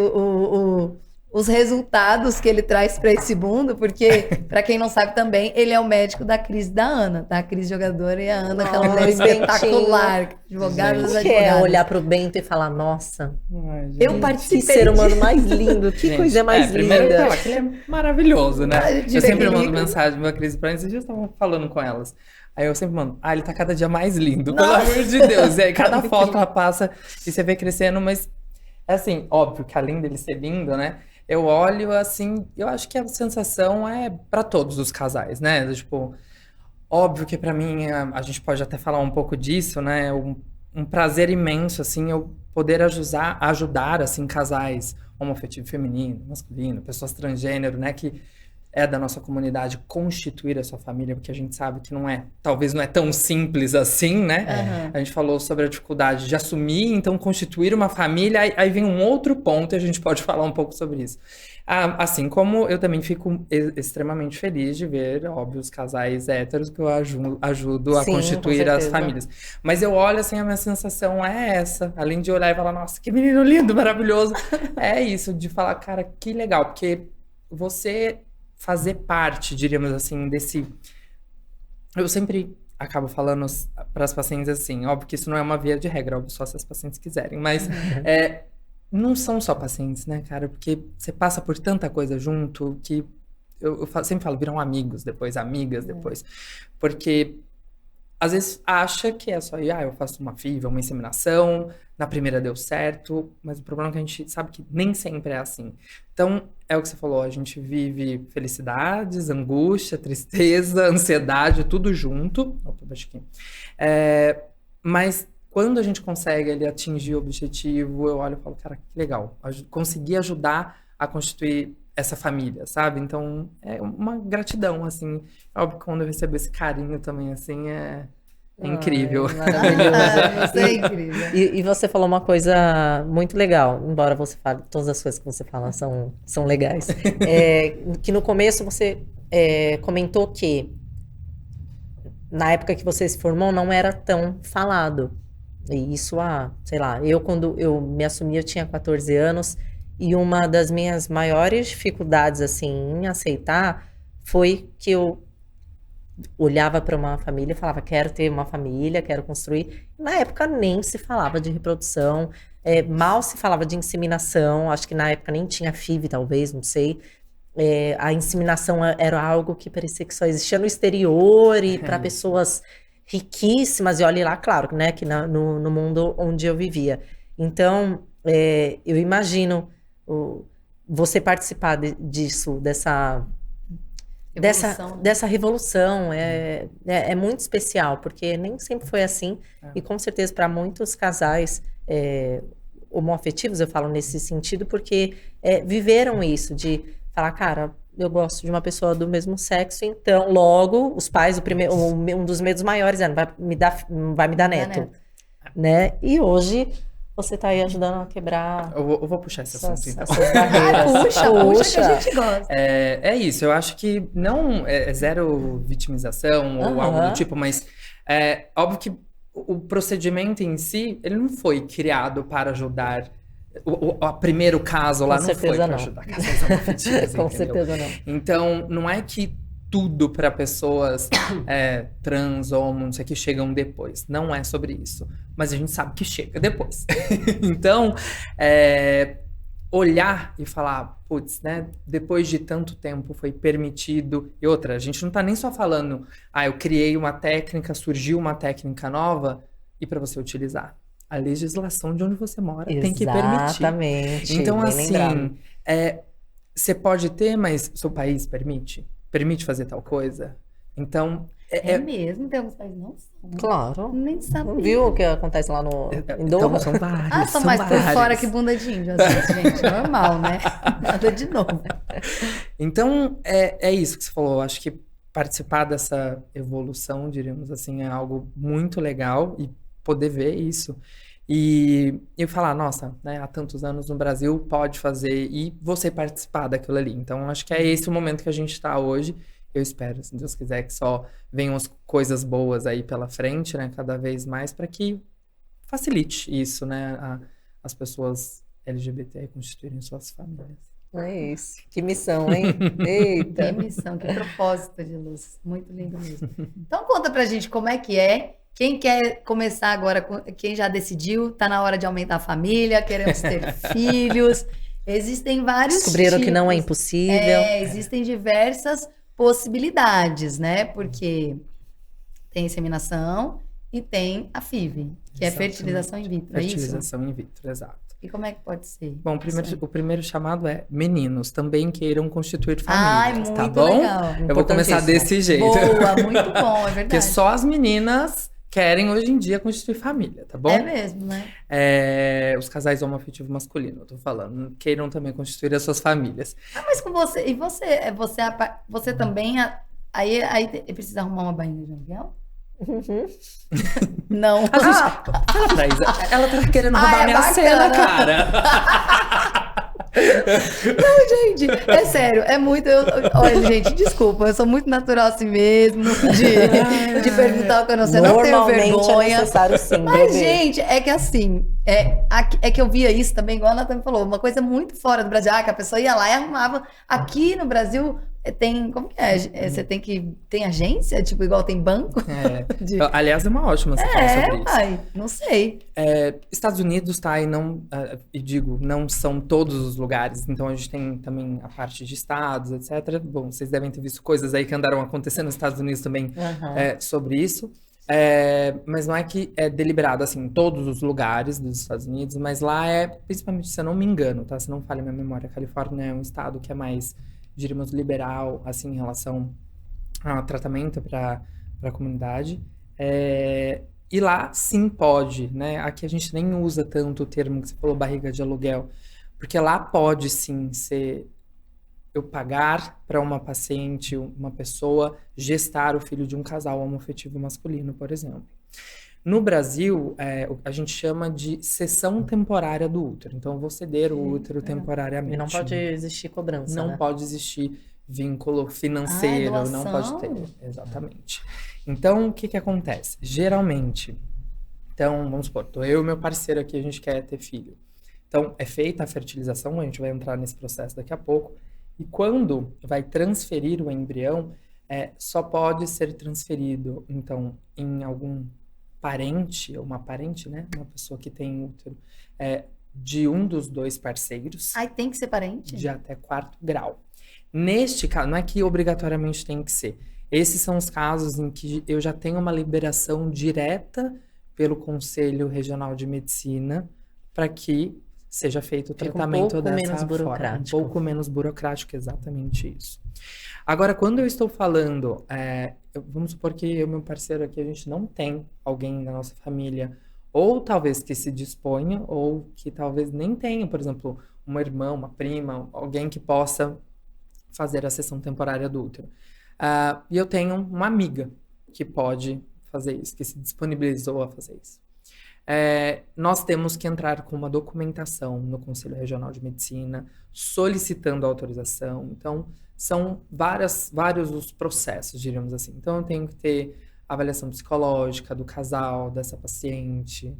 os resultados que ele traz para esse mundo, porque, para quem não sabe também, ele é o médico da Cris e da Ana, tá? A Cris jogadora e a Ana, aquela mulher Nossa, espetacular, advogada dos O que é advogados. olhar pro Bento e falar, nossa, Ai, gente. Eu que participei ser humano disso. mais lindo, que Gente, coisa mais primeiro linda. falar que ele é maravilhoso, né? Ah, Eu sempre mando direito. mensagem pra Cris pra esses dias eu tava falando com elas. Aí eu sempre mando, ele tá cada dia mais lindo, Nossa. pelo amor de Deus. E aí cada foto ela passa e você vê crescendo, mas é assim, óbvio que além dele ser lindo, né? Eu olho assim, eu acho que a sensação é pra todos os casais, né? Tipo, óbvio que pra mim, a gente pode até falar um pouco disso, né? Um prazer imenso, assim, eu poder ajudar assim, casais homoafetivo feminino, masculino, pessoas transgênero, né? Que é da nossa comunidade constituir a sua família, porque a gente sabe que talvez não é tão simples assim, né? Aham. A gente falou sobre a dificuldade de assumir, então constituir uma família, aí vem um outro ponto e a gente pode falar um pouco sobre isso. Assim como eu também fico extremamente feliz de ver, óbvio, os casais héteros que eu ajudo a Sim, com constituir as certeza. famílias. Mas eu olho assim, a minha sensação é essa, além de olhar e falar, nossa, que menino lindo, maravilhoso. É isso, de falar, cara, que legal, porque você fazer parte, diríamos assim, desse... Eu sempre acabo falando para as pacientes assim, óbvio que isso não é uma via de regra, óbvio, só se as pacientes quiserem, mas não são só pacientes, né, cara? Porque você passa por tanta coisa junto que eu sempre falo, viram amigos depois, amigas depois, porque às vezes acha que é só, eu faço uma FIV, uma inseminação, na primeira deu certo, mas o problema é que a gente sabe que nem sempre é assim. Então, é o que você falou, a gente vive felicidades, angústia, tristeza, ansiedade, tudo junto. Opa, deixa aqui. Mas quando a gente consegue ali atingir o objetivo, eu olho e falo, cara, que legal, consegui ajudar a constituir essa família, sabe? Então, é uma gratidão, assim. Óbvio que quando eu recebo esse carinho também, assim, é incrível. Maravilhoso. Você é incrível. E você falou uma coisa muito legal, embora você fale, todas as coisas que você fala são legais. Que no começo você comentou que na época que você se formou não era tão falado. E isso, sei lá, quando eu me assumi, eu tinha 14 anos, e uma das minhas maiores dificuldades, assim, em aceitar, foi que eu olhava para uma família e falava, quero ter uma família, quero construir. Na época nem se falava de reprodução, mal se falava de inseminação, acho que na época nem tinha FIV, talvez, não sei. A inseminação era algo que parecia que só existia no exterior e para pessoas riquíssimas, e olhe lá, claro, né, que no mundo onde eu vivia. Então, eu imagino você participar disso, dessa revolução, é muito especial, porque nem sempre foi assim, e com certeza para muitos casais homoafetivos, eu falo nesse sentido, porque viveram isso, de falar, cara, eu gosto de uma pessoa do mesmo sexo, então logo os pais, um dos medos maiores vai me dar neto, né? E hoje você está aí ajudando a quebrar. Eu vou puxar esse assunto, então. Essas barreiras. Puxa que a gente gosta. É isso, eu acho que não é zero vitimização ou algo do tipo, mas é óbvio que o procedimento em si, ele não foi criado para ajudar. O primeiro caso lá não foi para ajudar casais homoafetivos, Com certeza não. Então, não é que tudo para pessoas trans, homo, não sei o que, chegam depois. Não é sobre isso. Mas a gente sabe que chega depois. Então, olhar e falar, putz, né? Depois de tanto tempo foi permitido. E outra, a gente não tá nem só falando, eu criei uma técnica, surgiu uma técnica nova e para você utilizar. A legislação de onde você mora tem que permitir. Exatamente. Então, assim, você pode ter, mas seu país permite? Permite fazer tal coisa? Então... mesmo? Tem alguns países não são. Claro. Nem sabia. Não viu o que acontece lá em Doha? Então, são vários. São mais por fora que bunda de índio, às vezes, gente. Normal, né? Nada de novo. Então, é isso que você falou. Acho que participar dessa evolução, diríamos assim, é algo muito legal e poder ver isso. E eu falar, nossa, né, há tantos anos no Brasil pode fazer e você participar daquilo ali. Então, acho que é esse o momento que a gente está hoje. Eu espero, se Deus quiser, que só venham as coisas boas aí pela frente, né, cada vez mais, para que facilite isso, né, as pessoas LGBT constituírem suas famílias. É isso. Que missão, hein? Eita. Que missão, que propósito de luz. Muito lindo mesmo. Então, conta pra gente como é que é. Quem quer começar agora, quem já decidiu, tá na hora de aumentar a família, queremos ter filhos. Existem vários Descobriram tipos. que não é impossível. Existem diversas possibilidades, né? Porque tem inseminação e tem a FIV, que é fertilização in vitro, Fertilização in vitro, exato. E como é que pode ser? Bom, o primeiro chamado é meninos também queiram constituir famílias, muito tá bom? legal. Eu vou começar desse jeito. Boa, muito bom, é verdade. Porque só as meninas querem hoje em dia constituir família, tá bom? É mesmo, né? Os casais homoafetivos masculinos, eu tô falando, queiram também constituir as suas famílias. Mas com você, e você também, aí precisa arrumar uma bainha de aluguel? Não. Fala pra Isa, ela tá querendo roubar minha cena, cara. Não, gente, é sério, é muito. Olha, gente, desculpa, eu sou muito natural assim mesmo, de perguntar o que eu não sei, não tenho vergonha. É necessário sim. Mas, gente, é que assim, é que eu via isso também, igual a Nathalie falou, uma coisa muito fora do Brasil, que a pessoa ia lá e arrumava. Aqui no Brasil tem, como que é? Você tem agência, tipo, igual tem banco? Aliás, é uma ótima você falar sobre isso. Não sei. Estados Unidos, tá, e não, e digo, não são todos os lugares, então a gente tem também a parte de estados, etc. Bom, vocês devem ter visto coisas aí que andaram acontecendo nos Estados Unidos também sobre isso. Mas não é que é deliberado, assim, em todos os lugares dos Estados Unidos, mas lá principalmente, se eu não me engano, tá? Se não falha a minha memória, a Califórnia é um estado que é mais, diríamos, liberal, assim, em relação ao tratamento para a comunidade. E lá, sim, pode, né? Aqui a gente nem usa tanto o termo que você falou, barriga de aluguel, porque lá pode, sim, ser eu pagar para uma paciente, uma pessoa, gestar o filho de um casal homoafetivo masculino, por exemplo. No Brasil, a gente chama de cessão temporária do útero. Então, eu vou ceder o útero temporariamente. E não pode existir cobrança, Não né? pode existir vínculo financeiro, não pode ter. Exatamente. Então, o que que acontece? Geralmente, então, vamos supor, tô eu e meu parceiro aqui, a gente quer ter filho. Então, é feita a fertilização, a gente vai entrar nesse processo daqui a pouco. E quando vai transferir o embrião, só pode ser transferido, então, em algum parente, ou uma parente, né? Uma pessoa que tem útero, de um dos dois parceiros. Ai, tem que ser parente? De até 4º grau. Neste caso, não é que obrigatoriamente tem que ser. Esses são os casos em que eu já tenho uma liberação direta pelo Conselho Regional de Medicina para que seja feito o tratamento dessa forma. Um pouco menos burocrático, exatamente isso. Agora, quando eu estou falando, vamos supor que eu e meu parceiro aqui, a gente não tem alguém da nossa família, ou talvez que se disponha, ou que talvez nem tenha, por exemplo, uma irmã, uma prima, alguém que possa fazer a cessão temporária do útero. E eu tenho uma amiga que pode fazer isso, que se disponibilizou a fazer isso. Nós temos que entrar com uma documentação no Conselho Regional de Medicina, solicitando a autorização. Então, são vários os processos, diríamos assim. Então, eu tenho que ter avaliação psicológica do casal, dessa paciente.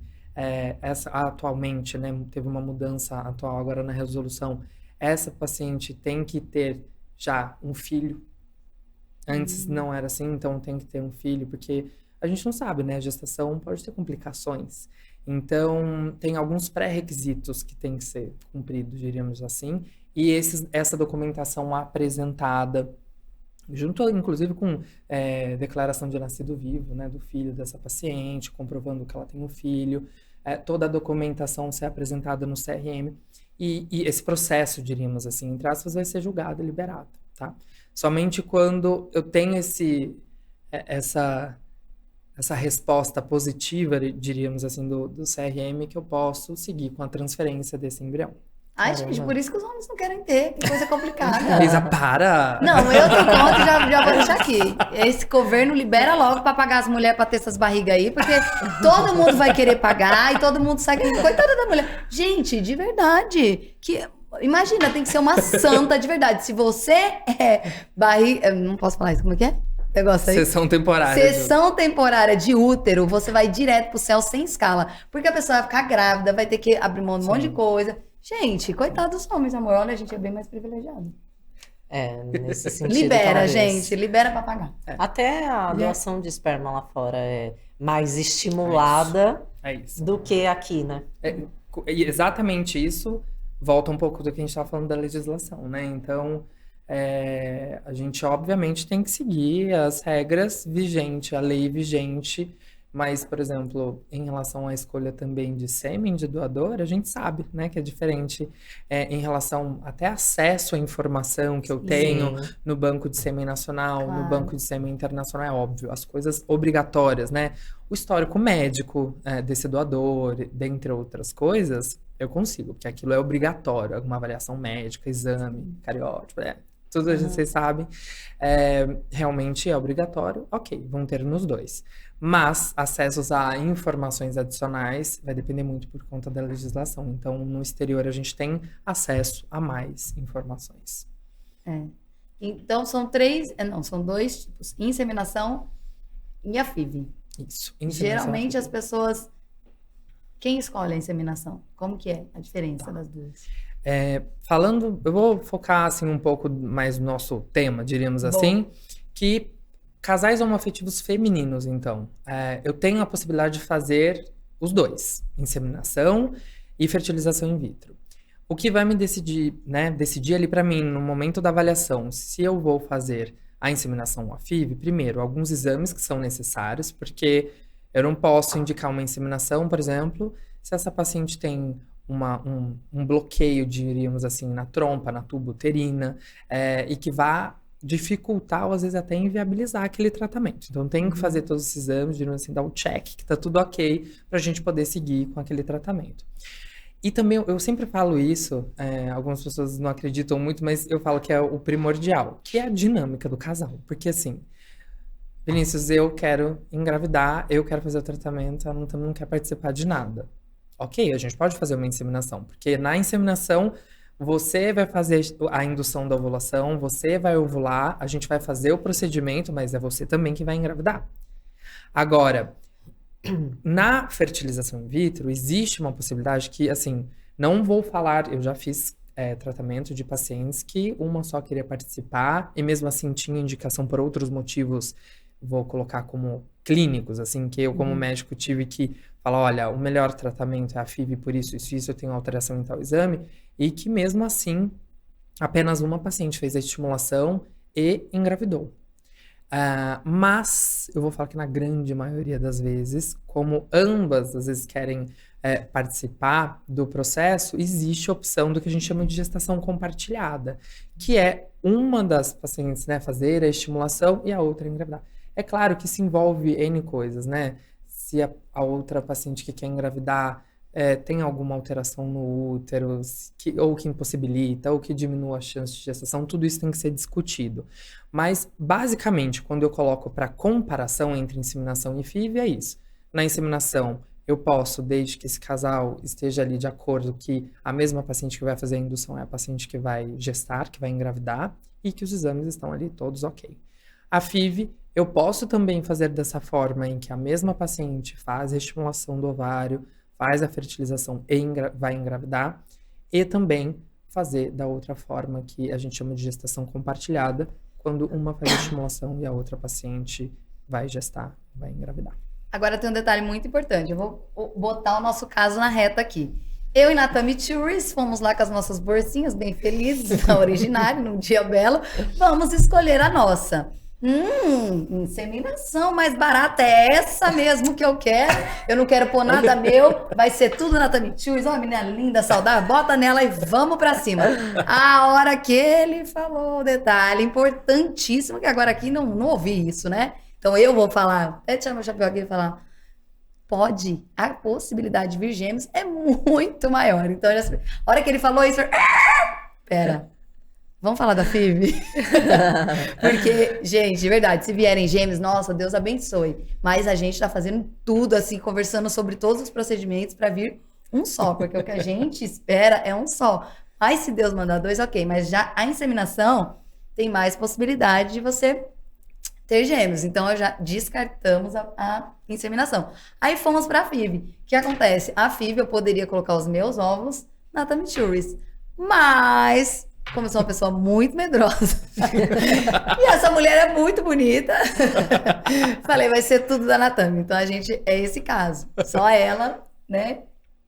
Atualmente, né, teve uma mudança atual agora na resolução. Essa paciente tem que ter já um filho. Antes não era assim, então tem que ter um filho, porque a gente não sabe, né? A gestação pode ter complicações. Então, tem alguns pré-requisitos que tem que ser cumpridos, diríamos assim. E essa documentação apresentada, junto, inclusive, com declaração de nascido vivo, né? Do filho dessa paciente, comprovando que ela tem um filho. Toda a documentação ser apresentada no CRM. E esse processo, diríamos assim, entre aspas, vai ser julgado e liberado, tá? Somente quando eu tenho essa resposta positiva, diríamos assim, do CRM, que eu posso seguir com a transferência desse embrião. Ai, gente, por isso que os homens não querem ter, que coisa complicada. Isa, para! Não, eu tô contra, já vou deixar aqui. Esse governo libera logo pra pagar as mulheres pra ter essas barrigas aí, porque todo mundo vai querer pagar e todo mundo sai querendo. Coitada da mulher. Gente, de verdade, imagina, tem que ser uma santa de verdade. Se você barriga... Não posso falar isso, como é que é? Negócio aí. Sessão temporária. Sessão temporária de útero, você vai direto pro céu sem escala. Porque a pessoa vai ficar grávida, vai ter que abrir mão de um monte de coisa. Gente, coitado dos homens, amor. Olha, a gente é bem mais privilegiado. Nesse sentido. Libera, talvez. Gente, libera pra pagar. Até a doação de esperma lá fora é mais estimulada do que aqui, né? Exatamente isso. Volta um pouco do que a gente estava falando da legislação, né? Então, a gente obviamente tem que seguir as regras vigentes, a lei vigente, mas, por exemplo, em relação à escolha também de sêmen de doador, a gente sabe, né, que é diferente em relação até acesso à informação que eu tenho no Banco de Sêmen Nacional, no Banco de Sêmen Internacional, é óbvio, as coisas obrigatórias, né? O histórico médico desse doador, dentre outras coisas, eu consigo, porque aquilo é obrigatório, alguma avaliação médica, exame, cariótipo, tudo isso vocês sabem, realmente é obrigatório, ok, vão ter nos dois. Mas acessos a informações adicionais vai depender muito por conta da legislação. Então, no exterior, a gente tem acesso a mais informações. Então, são são 2 tipos, inseminação e a FIV. Isso. Geralmente, as pessoas... Quem escolhe a inseminação? Como que é a diferença das duas? Eu vou focar assim, um pouco mais no nosso tema, diríamos assim, que casais homoafetivos femininos, então, eu tenho a possibilidade de fazer os dois, inseminação e fertilização in vitro. O que vai me decidir ali para mim, no momento da avaliação, se eu vou fazer a inseminação ou a FIV, primeiro, alguns exames que são necessários, porque eu não posso indicar uma inseminação, por exemplo, se essa paciente tem um bloqueio, diríamos assim, na trompa, na tuba uterina, e que vá dificultar ou às vezes até inviabilizar aquele tratamento. Então tem que fazer todos esses exames, diríamos assim, dar o check, que tá tudo ok, pra gente poder seguir com aquele tratamento. E também, eu sempre falo isso, algumas pessoas não acreditam muito, mas eu falo que é o primordial, que é a dinâmica do casal. Porque assim, Vinícius, eu quero engravidar, eu quero fazer o tratamento, ela não quer participar de nada. Ok, a gente pode fazer uma inseminação, porque na inseminação você vai fazer a indução da ovulação, você vai ovular, a gente vai fazer o procedimento, mas é você também que vai engravidar. Agora, na fertilização in vitro, existe uma possibilidade que, assim, não vou falar, eu já fiz tratamento de pacientes que uma só queria participar e mesmo assim tinha indicação por outros motivos, vou colocar como clínicos, assim, que eu como médico tive que falar, olha, o melhor tratamento é a FIV, por isso, eu tenho alteração em tal exame, e que mesmo assim, apenas uma paciente fez a estimulação e engravidou. Mas, eu vou falar que na grande maioria das vezes, como ambas às vezes querem participar do processo, existe a opção do que a gente chama de gestação compartilhada, que é uma das pacientes, né, fazer a estimulação e a outra engravidar. É claro que se envolve N coisas, né? Se a outra paciente que quer engravidar tem alguma alteração no útero, ou que impossibilita, ou que diminua a chance de gestação, tudo isso tem que ser discutido. Mas, basicamente, quando eu coloco para comparação entre inseminação e FIV, é isso. Na inseminação, eu posso, desde que esse casal esteja ali de acordo que a mesma paciente que vai fazer a indução é a paciente que vai gestar, que vai engravidar, e que os exames estão ali todos ok. A FIV, eu posso também fazer dessa forma em que a mesma paciente faz a estimulação do ovário, faz a fertilização e vai engravidar, e também fazer da outra forma que a gente chama de gestação compartilhada, quando uma faz a estimulação e a outra paciente vai gestar, vai engravidar. Agora tem um detalhe muito importante, eu vou botar o nosso caso na reta aqui. Eu e Natami Tours fomos lá com as nossas bolsinhas bem felizes, na Originário, num dia belo, vamos escolher a nossa. Inseminação mais barata é essa mesmo que eu quero. Eu não quero pôr nada meu, vai ser tudo na Natami Tours. Ó, uma menina linda, saudável, bota nela e vamos pra cima. A hora que ele falou, detalhe importantíssimo, que agora aqui não ouvi isso, né? Então eu vou falar, até tirar meu chapéu aqui e falar, pode, a possibilidade de vir gêmeos é muito maior. Então, a hora que ele falou isso, pera. Vamos falar da FIV? Porque, gente, de verdade, se vierem gêmeos, nossa, Deus abençoe. Mas a gente tá fazendo tudo, assim, conversando sobre todos os procedimentos para vir um só. Porque o que a gente espera é um só. Mas se Deus mandar dois, ok. Mas já a inseminação tem mais possibilidade de você ter gêmeos. Então, já descartamos a inseminação. Aí fomos pra FIV. O que acontece? A FIV, eu poderia colocar os meus óvulos na Natami Tours. Mas... como eu sou uma pessoa muito medrosa. E essa mulher é muito bonita. Falei, vai ser tudo da Natami. Então, a gente é esse caso. Só ela, né?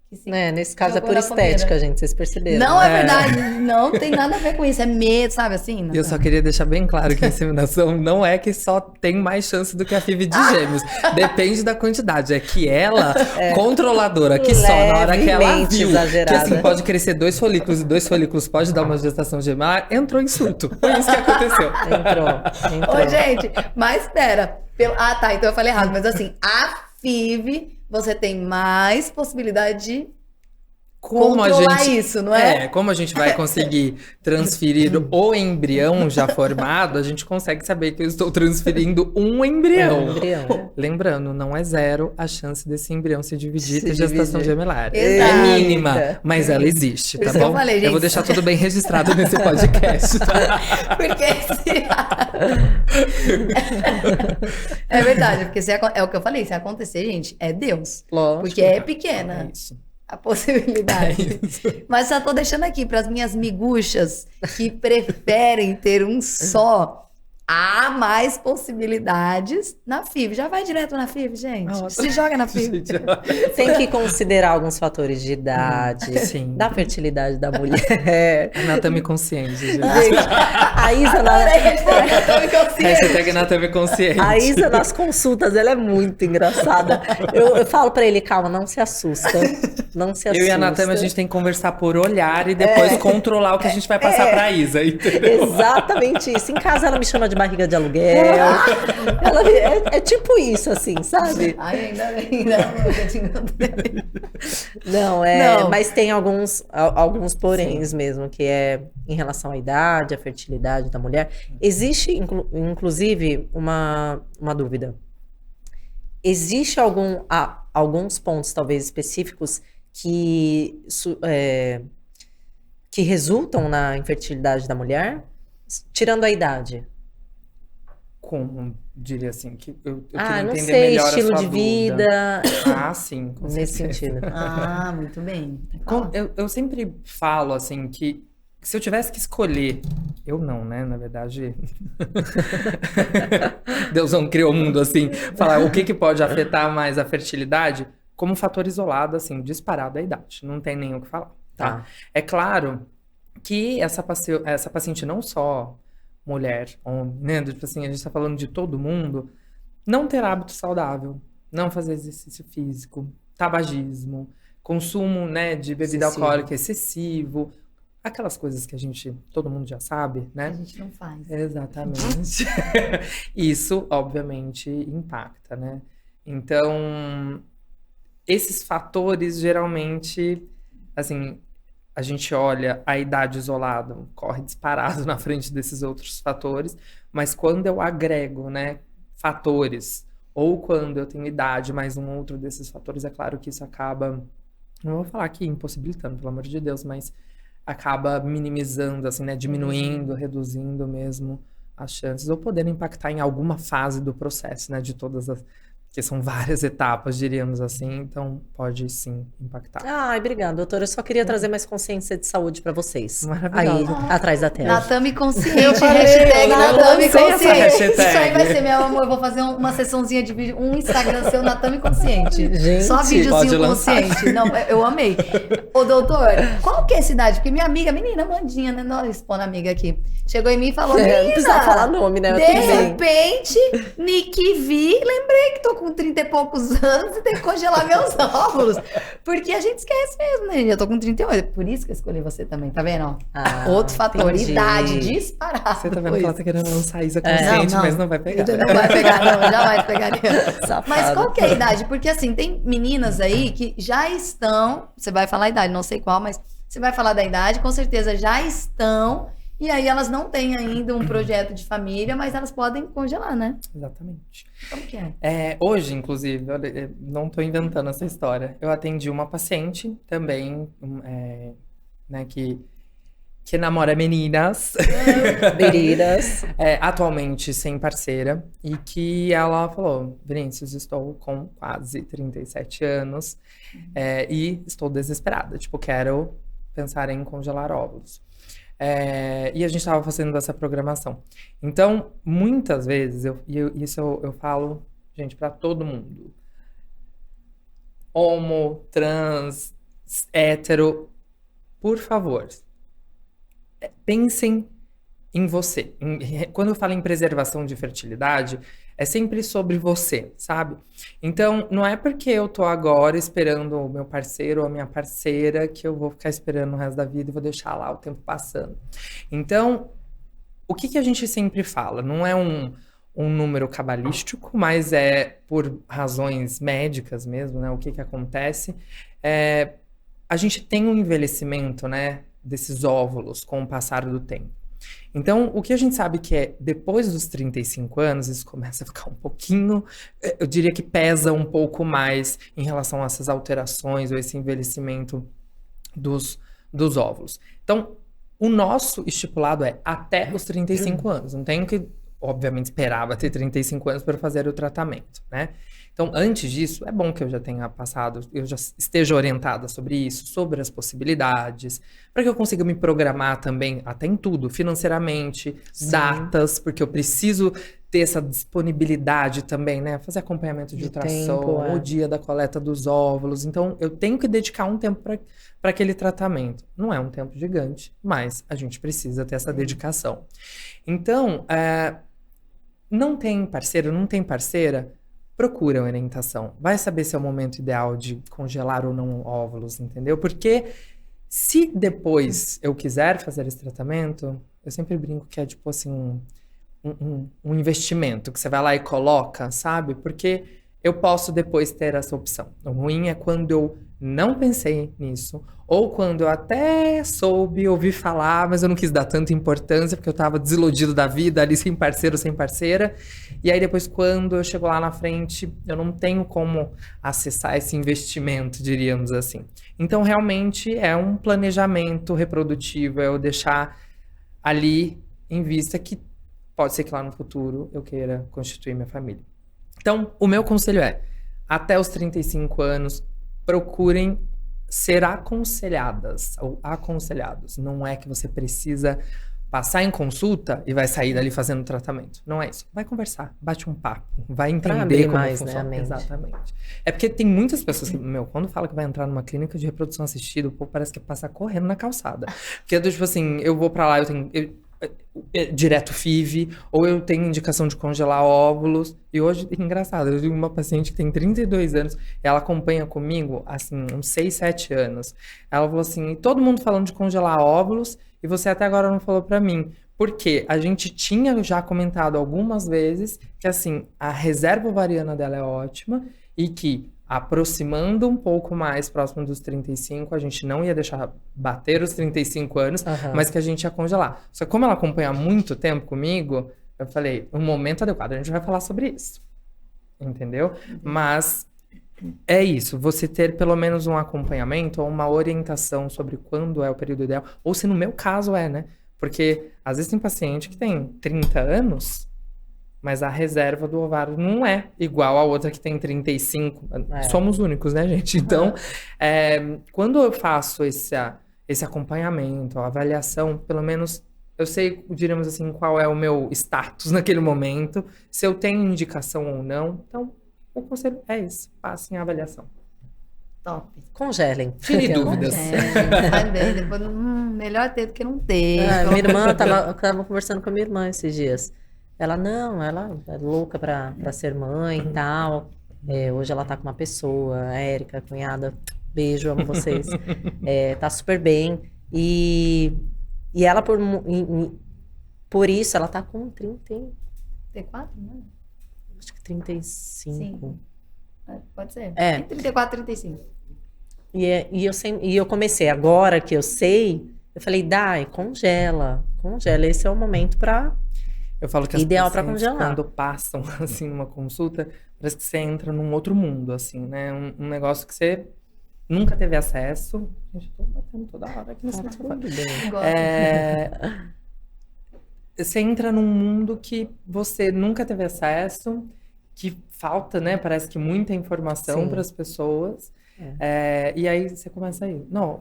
Que se nesse caso é jogou por na estética, fogueira. gente. Vocês perceberam? Não é verdade. Não tem nada a ver com isso. É medo, sabe assim? E eu só queria deixar bem claro que a inseminação não é que só tem mais chance do que a FIV de gêmeos. Depende da quantidade. É que ela, controladora, que só na hora que ela Levemente viu exagerada. que assim pode crescer 2 folículos e 2 folículos pode dar uma gestação gemelar, entrou em surto. Foi isso que aconteceu. Entrou. Ô, gente, mas espera. Ah, tá. Então eu falei errado. Mas assim, a FIV, você tem mais possibilidade de controlar isso, não é? Como a gente vai conseguir transferir o embrião já formado, a gente consegue saber que eu estou transferindo um embrião. Lembrando, não é zero a chance desse embrião se dividir e ter gestação gemelar. Exato. É mínima, mas ela existe, Por tá isso que bom? eu falei, gente. Eu vou deixar tudo bem registrado nesse podcast, tá? Porque é verdade, porque é o que eu falei, se acontecer, gente, é Deus. Lógico. Porque é pequena. É isso. A possibilidade. Mas só tô deixando aqui para as minhas miguxas que preferem ter um só. há mais possibilidades na FIV. Já vai direto na FIV, gente. Nossa. Se joga na FIV. Gente, ó. Tem que considerar alguns fatores de idade, Sim. da fertilidade da mulher. Anatame consciente, gente. Gente, a Isa, Hashtag anatame consciente. a Isa nas consultas, ela é muito engraçada. Eu falo pra ele, calma, não se assusta. Não se assusta. Eu e a Anatame, a gente tem que conversar por olhar e depois controlar o que a gente vai passar pra Isa, entendeu? Exatamente isso. Em casa ela me chama de barriga de aluguel. É tipo isso, assim, sabe? Ai, ainda bem, não. Não, mas tem alguns poréns mesmo, que é em relação à idade, à fertilidade da mulher. Existe, inclusive, uma dúvida. Existe alguns pontos, talvez, específicos que resultam na infertilidade da mulher, tirando a idade? Como diria assim, que eu queria não entender sei, melhor a estilo sua de dúvida. vida, Ah, sim, com nesse certeza. sentido. Ah, muito bem. Eu sempre falo, assim, que se eu tivesse que escolher... Eu não, né? Na verdade... Deus não criou o mundo, assim. Falar o que pode afetar mais a fertilidade como fator isolado, assim, disparado a idade. Não tem nem o que falar, tá? É claro que essa paciente não só mulher, homem, né? Tipo assim, a gente tá falando de todo mundo, não ter hábito saudável, não fazer exercício físico, tabagismo, consumo, né, de bebida alcoólica excessivo, aquelas coisas que todo mundo já sabe, né? A gente não faz. Exatamente. Isso, obviamente, impacta, né? Então, esses fatores, geralmente, assim, a gente olha a idade isolada, corre disparado na frente desses outros fatores, mas quando eu agrego, né, fatores, ou quando eu tenho idade mais um outro desses fatores, é claro que isso acaba, não vou falar aqui impossibilitando, pelo amor de Deus, mas acaba minimizando, assim, né, diminuindo, reduzindo mesmo as chances, ou podendo impactar em alguma fase do processo, né, de todas as... que são várias etapas, diríamos assim, então pode sim impactar. Ai, obrigada, doutora. Eu só queria trazer mais consciência de saúde para vocês. Maravilhosa. Aí, atrás da tela. Natame consciente, Eu falei, hashtag eu Natame lancei essa consciente. hashtag. Isso aí vai ser, meu amor, eu vou fazer uma sessãozinha de vídeo, um Instagram seu, Natame consciente. Gente, só pode videozinho lançar. consciente. Não, eu amei. Ô, doutor, qual que é a cidade? Porque minha amiga, menina, Mandinha, né? Não expondo a amiga aqui. Chegou em mim e falou, Não menina, precisa falar nome, né? de Tudo bem. repente, Nick Vi, lembrei que tô com 30 e poucos anos e tenho que congelar meus óvulos. Porque a gente esquece mesmo, né? Eu tô com 38. Por isso que eu escolhi você também, tá vendo? Ah, Outro fator, entendi. idade, disparado. Você tá vendo que ela tá querendo lançar Isa É. consciente, Não, mas não vai pegar. Não vai pegar, não, jamais pegaria. Safada. Mas qual que é a idade? Porque assim, tem meninas aí que já estão, você vai falar a idade, não sei qual, mas você vai falar da idade, com certeza já estão, e aí elas não têm ainda um projeto de família, mas elas podem congelar, né? Exatamente. Como que é? Hoje, inclusive, olha, eu não tô inventando essa história. Eu atendi uma paciente também, né, que namora meninas, Meninas. atualmente sem parceira, e que ela falou, Vinícius, estou com quase 37 anos e estou desesperada, tipo, quero pensar em congelar óvulos. E a gente estava fazendo essa programação. Então, muitas vezes, isso eu falo, gente, para todo mundo. Homo, trans, hétero, por favor, pensem em você. Quando eu falo em preservação de fertilidade, é sempre sobre você, sabe? Então, não é porque eu tô agora esperando o meu parceiro ou a minha parceira que eu vou ficar esperando o resto da vida e vou deixar lá o tempo passando. Então, o que a gente sempre fala? Não é um número cabalístico, mas é por razões médicas mesmo, né? O que acontece? A gente tem um envelhecimento, né, desses óvulos com o passar do tempo. Então, o que a gente sabe que é depois dos 35 anos, isso começa a ficar um pouquinho, eu diria que pesa um pouco mais em relação a essas alterações ou esse envelhecimento dos óvulos. Então, o nosso estipulado é até os 35 anos. Não tenho que obviamente, esperava ter 35 anos para fazer o tratamento, né? Então, antes disso, é bom que eu já tenha passado, eu já esteja orientada sobre isso, sobre as possibilidades, para que eu consiga me programar também, até em tudo, financeiramente, datas, porque eu preciso ter essa disponibilidade também, né? Fazer acompanhamento de ultrassom, tempo, o dia da coleta dos óvulos. Então, eu tenho que dedicar um tempo para aquele tratamento. Não é um tempo gigante, mas a gente precisa ter essa dedicação. Então, não tem parceiro, não tem parceira, procura orientação. Vai saber se é o momento ideal de congelar ou não óvulos, entendeu? Porque se depois eu quiser fazer esse tratamento, eu sempre brinco que é tipo assim, um investimento que você vai lá e coloca, sabe? Porque eu posso depois ter essa opção. O ruim é quando eu não pensei nisso, ou quando eu até ouvi falar, mas eu não quis dar tanta importância, porque eu tava desiludido da vida, ali sem parceiro, sem parceira. E aí depois, quando eu chego lá na frente, eu não tenho como acessar esse investimento, diríamos assim. Então, realmente, é um planejamento reprodutivo, é eu deixar ali em vista que pode ser que lá no futuro eu queira constituir minha família. Então, o meu conselho é, até os 35 anos, procurem ser aconselhadas ou aconselhados. Não é que você precisa passar em consulta e vai sair dali fazendo tratamento. Não é isso. Vai conversar, bate um papo, vai entender como mais, funciona. né, a mente. Exatamente. É porque tem muitas pessoas que, quando fala que vai entrar numa clínica de reprodução assistida, o povo parece que passa correndo na calçada. Porque é do tipo assim, eu vou pra lá, eu tenho... direto FIV, ou eu tenho indicação de congelar óvulos. E hoje, engraçado, eu tive uma paciente que tem 32 anos, ela acompanha comigo, assim, uns 6, 7 anos. Ela falou assim, todo mundo falando de congelar óvulos, e você até agora não falou pra mim. Porque a gente tinha já comentado algumas vezes que, assim, a reserva ovariana dela é ótima, e que aproximando um pouco mais próximo dos 35, a gente não ia deixar bater os 35 anos, mas que a gente ia congelar. Só que como ela acompanha há muito tempo comigo, eu falei, um momento adequado, a gente vai falar sobre isso. Entendeu? Mas é isso, você ter pelo menos um acompanhamento ou uma orientação sobre quando é o período ideal, ou se no meu caso né? Porque às vezes tem paciente que tem 30 anos, mas a reserva do ovário não é igual a outra que tem 35. Somos únicos, né, gente? Então, quando eu faço esse acompanhamento, a avaliação, pelo menos eu sei, diríamos assim, qual é o meu status naquele momento, se eu tenho indicação ou não. Então, o conselho é esse, passem a avaliação. Top. Congelem. Tire dúvidas. Vai bem, depois, melhor ter do que não ter. Minha irmã, tava conversando com a minha irmã esses dias. Ela é louca pra ser mãe e tal. Hoje ela tá com uma pessoa, a Érica, cunhada. Beijo, amo vocês. Tá super bem. E ela, por isso, ela tá com 34, né? Acho que 35. Sim. Pode ser. 34, 35. E eu comecei, agora que eu sei, eu falei, Dai, congela. Esse é o momento pra... Eu falo que as ideal para pacientes, congelar. quando passam, assim, numa consulta, parece que você entra num outro mundo, assim, né? Um negócio que você nunca teve acesso. Gente, eu tô batendo toda hora aqui nesse microfone. Você entra num mundo que você nunca teve acesso, que falta, né? Parece que muita informação para as pessoas. E aí você começa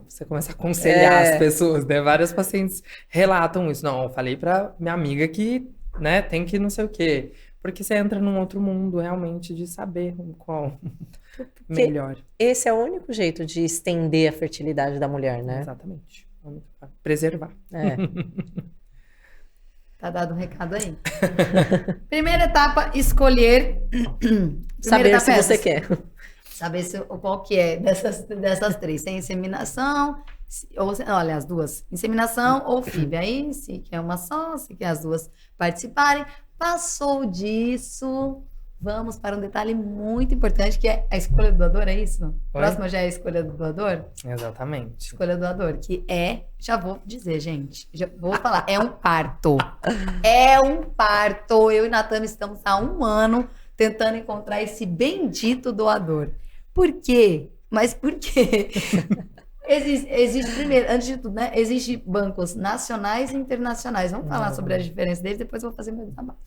você começa a aconselhar as pessoas, né? Várias pacientes relatam isso. Não, eu falei pra minha amiga que, né, tem que não sei o quê. Porque você entra num outro mundo, realmente, de saber qual melhor. Esse é o único jeito de estender a fertilidade da mulher, né? Exatamente. Vamos preservar. Tá dado um recado aí. Primeira etapa, escolher. Saber se você quer. Saber qual que é dessas três. Se é inseminação, olha, as duas. Inseminação ou FIV. Aí, se quer uma só, se quer as duas participarem. Passou disso, vamos para um detalhe muito importante, que é a escolha do doador, é isso? Próxima já é a escolha do doador? Exatamente. Escolha do doador, que já vou dizer, gente, já vou falar, é um parto. É um parto. Eu e Natan estamos há 1 ano tentando encontrar esse bendito doador. Por quê? Mas por quê? Existe primeiro, antes de tudo, né? Existem bancos nacionais e internacionais. Vamos falar sobre as diferenças deles, depois eu vou fazer meu desabafo.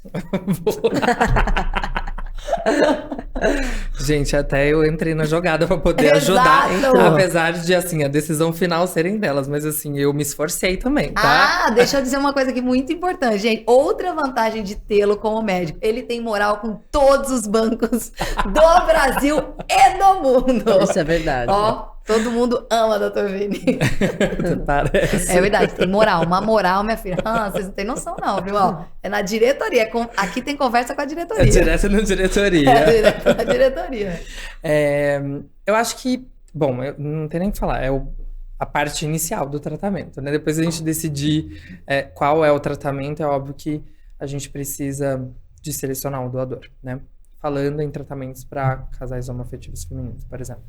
Gente, até eu entrei na jogada pra poder ajudar, Exato. apesar de, assim, a decisão final serem delas, mas assim, eu me esforcei também, tá? Ah, deixa eu dizer uma coisa aqui muito importante, gente. Outra vantagem de tê-lo como médico, ele tem moral com todos os bancos do Brasil e do mundo. Isso é verdade. Ó, todo mundo ama Dr. Vini. Parece. É verdade, tem moral. Uma moral, minha filha. Ah, vocês não têm noção não, viu? Ó, é na diretoria. Aqui tem conversa com a diretoria. É direto na diretoria. É direto na diretoria. Eu acho que, bom, eu não tenho nem o que falar, a parte inicial do tratamento, né? Depois a gente decidir qual é o tratamento, é óbvio que a gente precisa de selecionar um doador, né? Falando em tratamentos para casais homoafetivos femininos, por exemplo.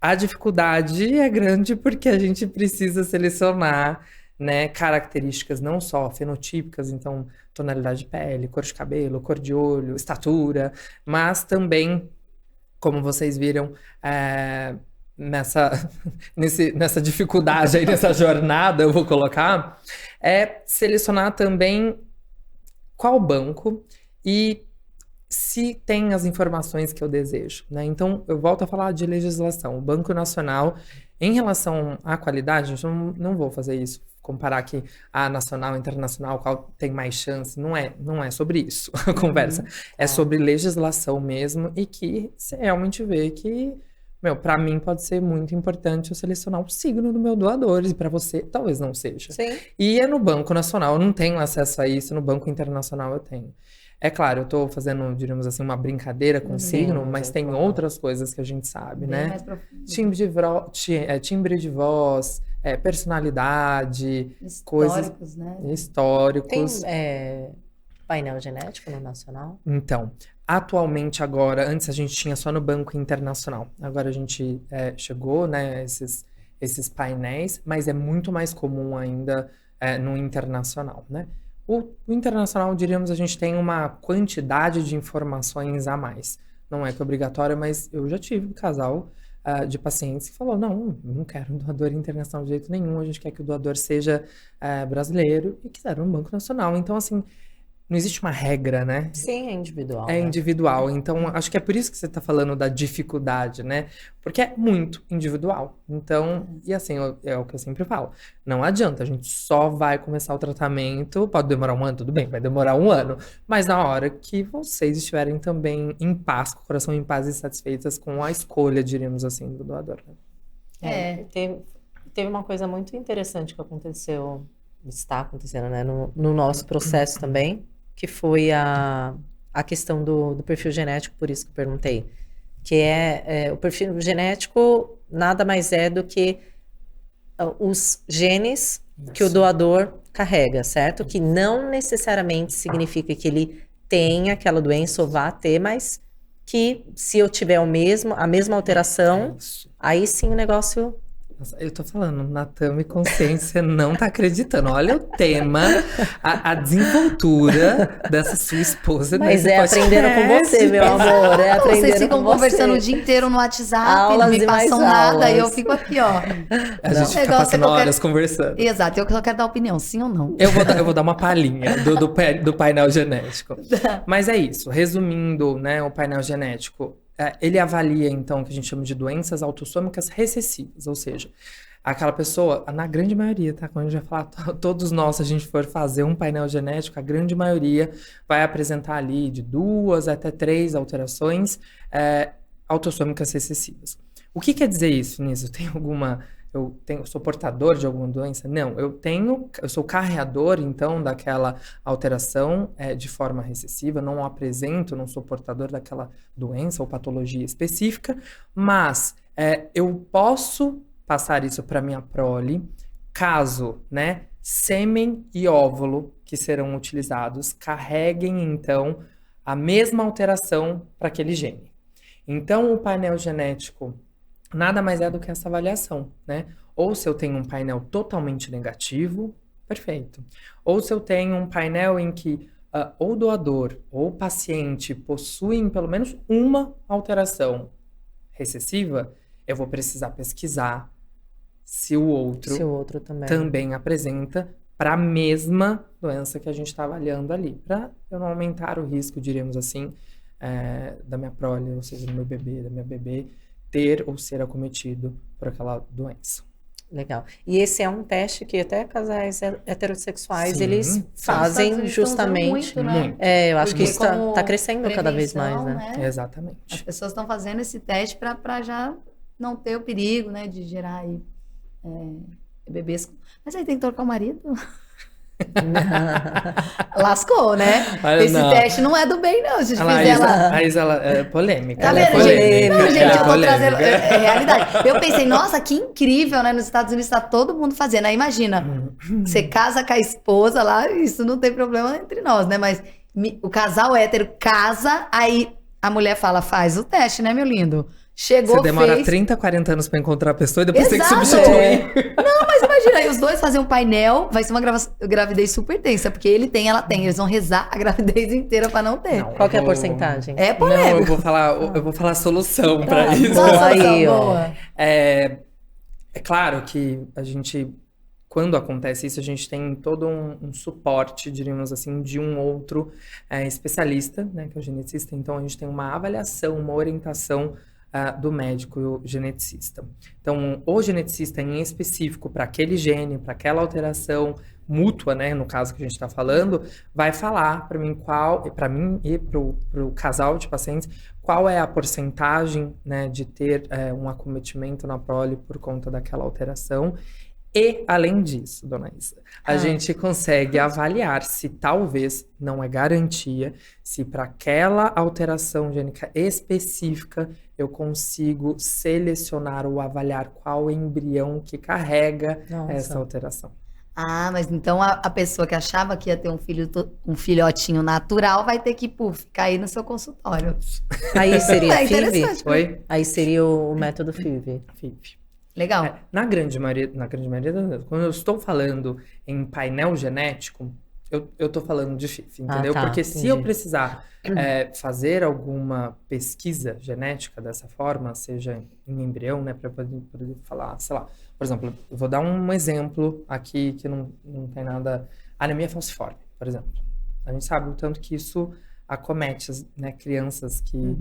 A dificuldade é grande porque a gente precisa selecionar, né, características não só fenotípicas, então tonalidade de pele, cor de cabelo, cor de olho, estatura, mas também, como vocês viram, nessa dificuldade aí, nessa jornada, eu vou colocar, selecionar também qual banco e se tem as informações que eu desejo, né? Então, eu volto a falar de legislação. O Banco Nacional, em relação à qualidade, gente, não vou fazer isso, comparar aqui a nacional, internacional, qual tem mais chance. Não é sobre isso a conversa. É sobre legislação mesmo e que você realmente vê que, para mim pode ser muito importante eu selecionar o signo do meu doador e para você talvez não seja. Sim. E no Banco Nacional eu não tenho acesso a isso, no Banco Internacional eu tenho. É claro, eu tô fazendo, diríamos assim, uma brincadeira com o signo, mas tem outras coisas que a gente sabe, Bem né? mais profundo. Timbre de voz, personalidade, Históricos, né? históricos. Tem painel genético no nacional? Então, atualmente agora, antes a gente tinha só no Banco Internacional. Agora a gente chegou, né, esses painéis, mas é muito mais comum ainda no internacional, né? O internacional, diríamos, a gente tem uma quantidade de informações a mais. Não é que é obrigatório, mas eu já tive um casal de pacientes que falou, não quero um doador internacional de jeito nenhum, a gente quer que o doador seja brasileiro e quiseram um Banco Nacional. Então, assim, não existe uma regra, né? Sim, é individual. É individual. Então, acho que é por isso que você está falando da dificuldade, né? Porque é muito individual. Então, e assim, é o que eu sempre falo. Não adianta, a gente só vai começar o tratamento. Pode demorar um ano, tudo bem, vai demorar um ano. Mas na hora que vocês estiverem também em paz, com o coração em paz e satisfeitas com a escolha, diríamos assim, do doador. Né? Teve uma coisa muito interessante que aconteceu, está acontecendo, né? No nosso processo também, que foi a questão do perfil genético, por isso que eu perguntei. Que o perfil genético nada mais é do que os genes que o doador carrega, certo? Que não necessariamente significa que ele tenha aquela doença ou vá ter, mas que se eu tiver a mesma alteração, aí sim o negócio... Nossa, eu tô falando, Natami Consciência não tá acreditando. Olha o tema, a desenvoltura dessa sua esposa. Mas aprendendo com você, meu amor. Vocês ficam conversando o dia inteiro no WhatsApp, aulas não me passam nada, e eu fico aqui, ó. A gente fica passando horas conversando. Exato, eu só quero dar opinião, sim ou não. Eu vou dar uma palhinha do painel genético. Mas é isso, resumindo, né, o painel genético. Ele avalia, então, o que a gente chama de doenças autossômicas recessivas, ou seja, aquela pessoa, na grande maioria, tá? Quando a gente vai falar, todos nós, se a gente for fazer um painel genético, a grande maioria vai apresentar ali de 2 até 3 alterações autossômicas recessivas. O que quer dizer isso, Nisso? Eu sou portador de alguma doença? Não, eu sou carreador, então, daquela alteração de forma recessiva, não sou portador daquela doença ou patologia específica, mas eu posso passar isso para minha prole, caso, né, sêmen e óvulo que serão utilizados carreguem, então, a mesma alteração para aquele gene. Então, o painel genético nada mais é do que essa avaliação, né? Ou se eu tenho um painel totalmente negativo, perfeito. Ou se eu tenho um painel em que ou doador ou paciente possuem pelo menos uma alteração recessiva, eu vou precisar pesquisar se o outro Se o outro também. também apresenta para a mesma doença que a gente está avaliando ali, para eu não aumentar o risco, diríamos assim, da minha prole, ou seja, do meu bebê, da minha bebê, ter ou ser acometido por aquela doença. Legal. E esse é um teste que até casais heterossexuais, Sim, eles sim. fazem Eles estão usando justamente. muito, né? Muito. Eu acho que Porque isso tá como crescendo cada vez mais, prevenção, né? As Exatamente. pessoas estão fazendo esse teste para já não ter o perigo, né, de gerar aí, bebês. Mas aí tem que trocar o marido. Lascou, né? Olha, Esse não. teste não é do bem, não. Se A fizer lá. Isa, ela é polêmica. Tá Ela é vendo, gente? polêmica. Não, gente, ela é eu tô polêmica. trazendo realidade. Eu pensei, nossa, que incrível, né? Nos Estados Unidos tá todo mundo fazendo. Aí imagina, você casa com a esposa lá, isso não tem problema entre nós, né? Mas o casal hétero casa, aí a mulher fala, faz o teste, né, meu lindo? Chegou, Você demora fez. 30, 40 anos pra encontrar a pessoa e depois tem que Exato. substituir. Não, mas imagina, aí os dois fazem um painel, vai ser uma gravidez super tensa, porque ele tem, ela tem. Eles vão rezar a gravidez inteira pra não ter. Não. Qual que é a Eu- porcentagem? É Não, polêmico. eu vou falar a solução pra Tá, isso. boa, Boa aí, solução, ó. boa. É claro que a gente, quando acontece isso, a gente tem todo um suporte, diríamos assim, de um outro especialista, né, que é o geneticista. Então, a gente tem uma avaliação, uma orientação do médico e o geneticista. Então, o geneticista em específico para aquele gene, para aquela alteração mútua, né, no caso que a gente está falando, vai falar para mim para mim e para o casal de pacientes, qual é a porcentagem, né, de ter um acometimento na prole por conta daquela alteração. E, além disso, dona Isa, a gente consegue avaliar se talvez, não é garantia, se para aquela alteração gênica específica eu consigo selecionar ou avaliar qual embrião que carrega Nossa. essa alteração. Ah, mas então a pessoa que achava que ia ter um filhotinho natural vai ter que, cair no seu consultório. Aí seria É FIV? interessante. Oi? Aí seria o método FIV. FIV. Legal. Na grande maioria das vezes, quando eu estou falando em painel genético, eu estou falando de FIV, entendeu? tá, Porque se eu entendi. precisar fazer alguma pesquisa genética dessa forma, seja em embrião, né, para poder falar, sei lá, por exemplo, eu vou dar um exemplo aqui que não tem nada, anemia falciforme, por exemplo. A gente sabe o tanto que isso acomete, né, crianças que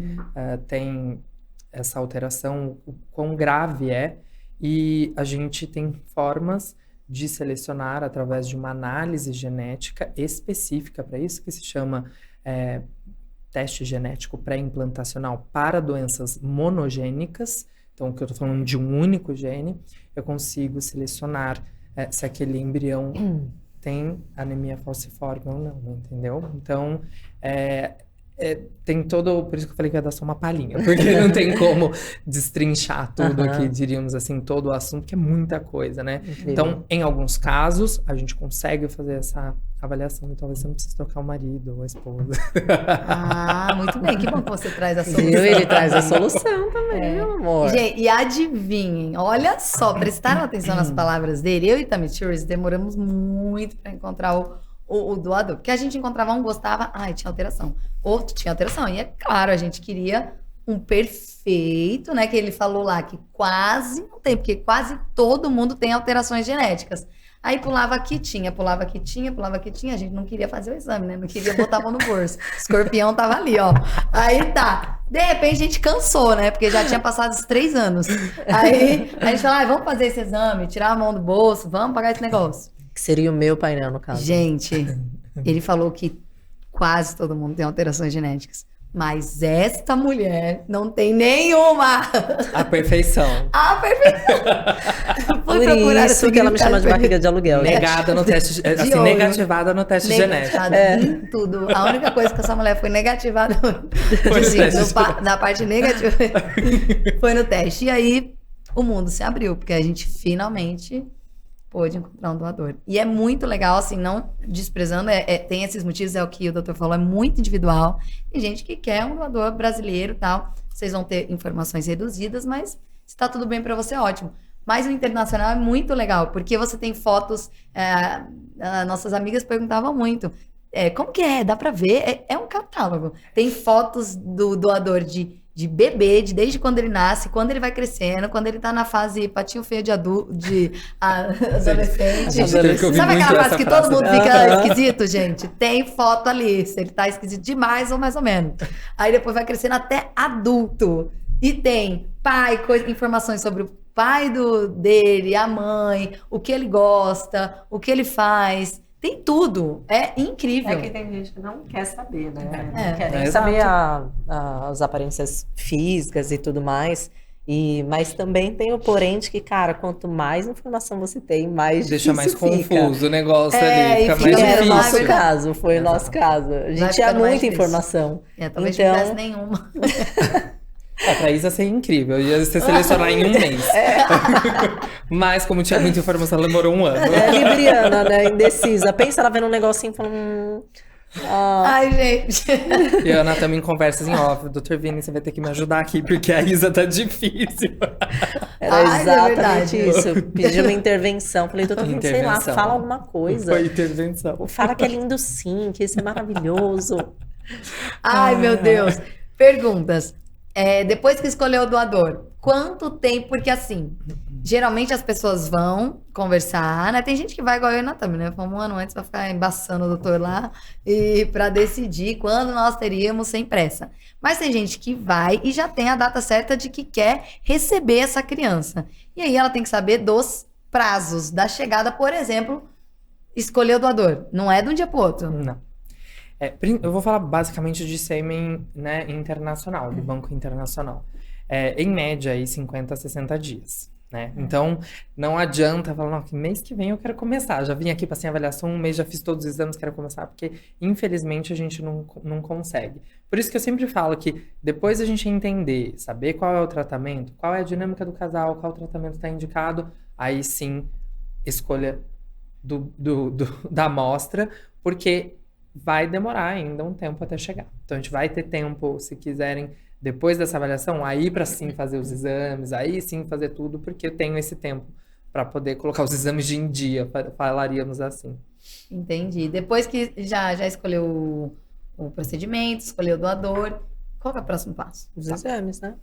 têm essa alteração, o quão grave é. E a gente tem formas de selecionar através de uma análise genética específica para isso, que se chama teste genético pré-implantacional para doenças monogênicas. Então, o que eu estou falando de um único gene, eu consigo selecionar se aquele embrião tem anemia falciforme ou não, entendeu? Então, tem todo... Por isso que eu falei que ia dar só uma palhinha, porque não tem como destrinchar tudo aqui, diríamos assim, todo o assunto, que é muita coisa, né? Incrível. Então, em alguns casos, a gente consegue fazer essa avaliação e talvez você não precise trocar o marido ou a esposa. Ah, muito bem. Que bom que você traz a solução. Viu? Ele traz a solução também, meu amor. Gente, e adivinhem, olha só, prestaram atenção nas palavras dele? Eu e Tamichurris demoramos muito para encontrar o doador. Porque a gente encontrava um, gostava, tinha alteração. Outro tinha alteração. E é claro, a gente queria um perfeito, né? Que ele falou lá, que quase não tem, porque quase todo mundo tem alterações genéticas. Aí pulava aqui, tinha, pulava aqui, tinha, pulava aqui, tinha. A gente não queria fazer o exame, né? Não queria botar a mão no bolso. Escorpião tava ali, ó. Aí tá. De repente a gente cansou, né? Porque já tinha passado os 3 anos. Aí a gente falou, vamos fazer esse exame, tirar a mão do bolso, vamos pagar esse negócio. Que seria o meu painel, no caso. Gente, ele falou que quase todo mundo tem alterações genéticas. Mas esta mulher não tem nenhuma. A perfeição. A perfeição. Por isso que ela me chama de barriga de aluguel. Né? Negada no teste, assim, ouro. negativada no teste genético. Negativada em tudo. A única coisa que essa mulher foi negativada assim, na parte negativa foi no teste. E aí o mundo se abriu, porque a gente finalmente pôde encontrar um doador. E é muito legal, assim, não desprezando, tem esses motivos, é o que o doutor falou, é muito individual. Tem gente que quer um doador brasileiro e tal. Vocês vão ter informações reduzidas, mas se tá tudo bem para você, ótimo. Mas o internacional é muito legal, porque você tem fotos, nossas amigas perguntavam muito, como que é? Dá para ver? É um catálogo. Tem fotos do doador de de bebê, desde quando ele nasce, quando ele vai crescendo, quando ele tá na fase patinho feio de adolescente. Gente, teve que ouvir Sabe muito aquela essa fase que frase. todo mundo fica esquisito, gente? Tem foto ali, se ele tá esquisito demais ou mais ou menos. Aí depois vai crescendo até adulto. E tem pai, informações sobre o pai dele, a mãe, o que ele gosta, o que ele faz. Tem tudo. É incrível. É que tem gente que não quer saber, né? É. Não quer nem É, saber as aparências físicas e tudo mais. Mas também tem o porém de que, cara, quanto mais informação você tem, mais Deixa difícil mais fica. confuso o negócio É, ali, e fica fica mais Era o nosso difícil. caso, foi o Exato. nosso caso. A gente tinha ficando mais muita difícil. informação. Talvez Então- não tivesse nenhuma. Pra Isa ser incrível, ia se selecionar em um mês. Mas como tinha muita informação, ela demorou um ano. É libriana, né? Indecisa. Pensa ela vendo um negocinho e falando. Ai, gente. E a Ana também em conversas em off. Doutor Vini, você vai ter que me ajudar aqui, porque a Isa tá difícil. Era Ai, é exatamente verdade. isso. Pediu uma intervenção. Falei, doutor, sei lá, Intervenção. fala alguma coisa. Foi intervenção. Fala que é lindo sim, que isso é maravilhoso. Ai, meu Deus. Perguntas. Depois que escolheu o doador, quanto tempo? Porque assim, geralmente as pessoas vão conversar, né? Tem gente que vai igual eu e Natami, né? Vamos um ano antes pra ficar embaçando o doutor lá e pra decidir quando nós teríamos sem pressa. Mas tem gente que vai e já tem a data certa de que quer receber essa criança. E aí ela tem que saber dos prazos da chegada, por exemplo, escolher o doador. Não é de um dia pro outro. Não. Eu vou falar basicamente de sêmen, né, internacional, do Banco Internacional. Em média, aí, 50 a 60 dias, né? Então, não adianta falar, não, que mês que vem eu quero começar. Já vim aqui, passei a avaliação, um mês já fiz todos os exames, quero começar, porque, infelizmente, a gente não consegue. Por isso que eu sempre falo que, depois a gente entender, saber qual é o tratamento, qual é a dinâmica do casal, qual tratamento está indicado, aí sim, escolha da amostra, porque vai demorar ainda um tempo até chegar. Então, a gente vai ter tempo, se quiserem, depois dessa avaliação, aí para sim fazer os exames, aí sim fazer tudo, porque eu tenho esse tempo para poder colocar os exames em dia, falaríamos assim. Entendi. Depois que já escolheu o procedimento, escolheu o doador, qual que é o próximo passo? Os exames, né?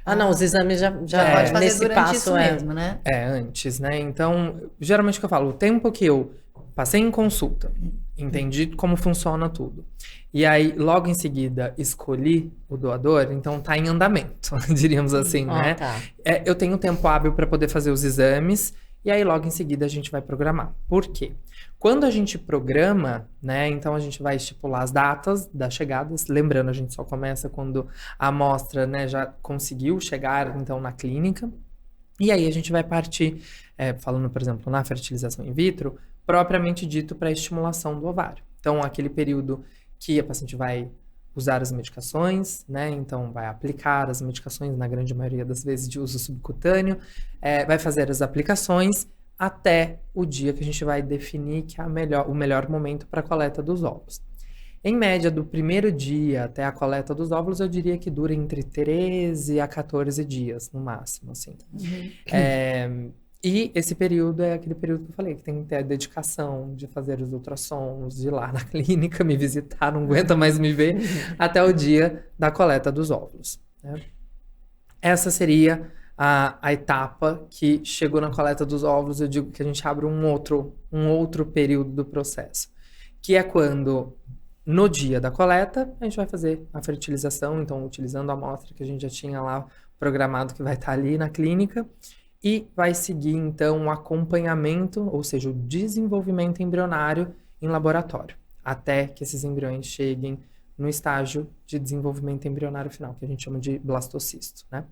Não, os exames já Pode fazer nesse durante passo isso mesmo, né? Antes, né? Então, geralmente o que eu falo, o tempo que eu passei em consulta, entendi como funciona tudo. E aí, logo em seguida, escolhi o doador, então tá em andamento, diríamos assim, né? Tá. Eu tenho tempo hábil para poder fazer os exames, e aí logo em seguida a gente vai programar. Por quê? Quando a gente programa, né, então a gente vai estipular as datas das chegadas, lembrando, a gente só começa quando a amostra, né, já conseguiu chegar, então, na clínica, e aí a gente vai partir, falando, por exemplo, na fertilização in vitro, propriamente dito para a estimulação do ovário. Então, aquele período que a paciente vai usar as medicações, né? Então, vai aplicar as medicações, na grande maioria das vezes de uso subcutâneo, vai fazer as aplicações até o dia que a gente vai definir que é o melhor momento para a coleta dos óvulos. Em média, do primeiro dia até a coleta dos óvulos, eu diria que dura entre 13 a 14 dias, no máximo, assim. E esse período é aquele período que eu falei, que tem que ter a dedicação de fazer os ultrassons, de ir lá na clínica, me visitar, não aguenta mais me ver, até o dia da coleta dos óvulos, né? Essa seria a etapa que chegou na coleta dos óvulos, eu digo que a gente abre um outro período do processo, que é quando, no dia da coleta, a gente vai fazer a fertilização, então utilizando a amostra que a gente já tinha lá programado que vai estar ali na clínica, e vai seguir, então, o acompanhamento, ou seja, o desenvolvimento embrionário em laboratório, até que esses embriões cheguem no estágio de desenvolvimento embrionário final, que a gente chama de blastocisto, né?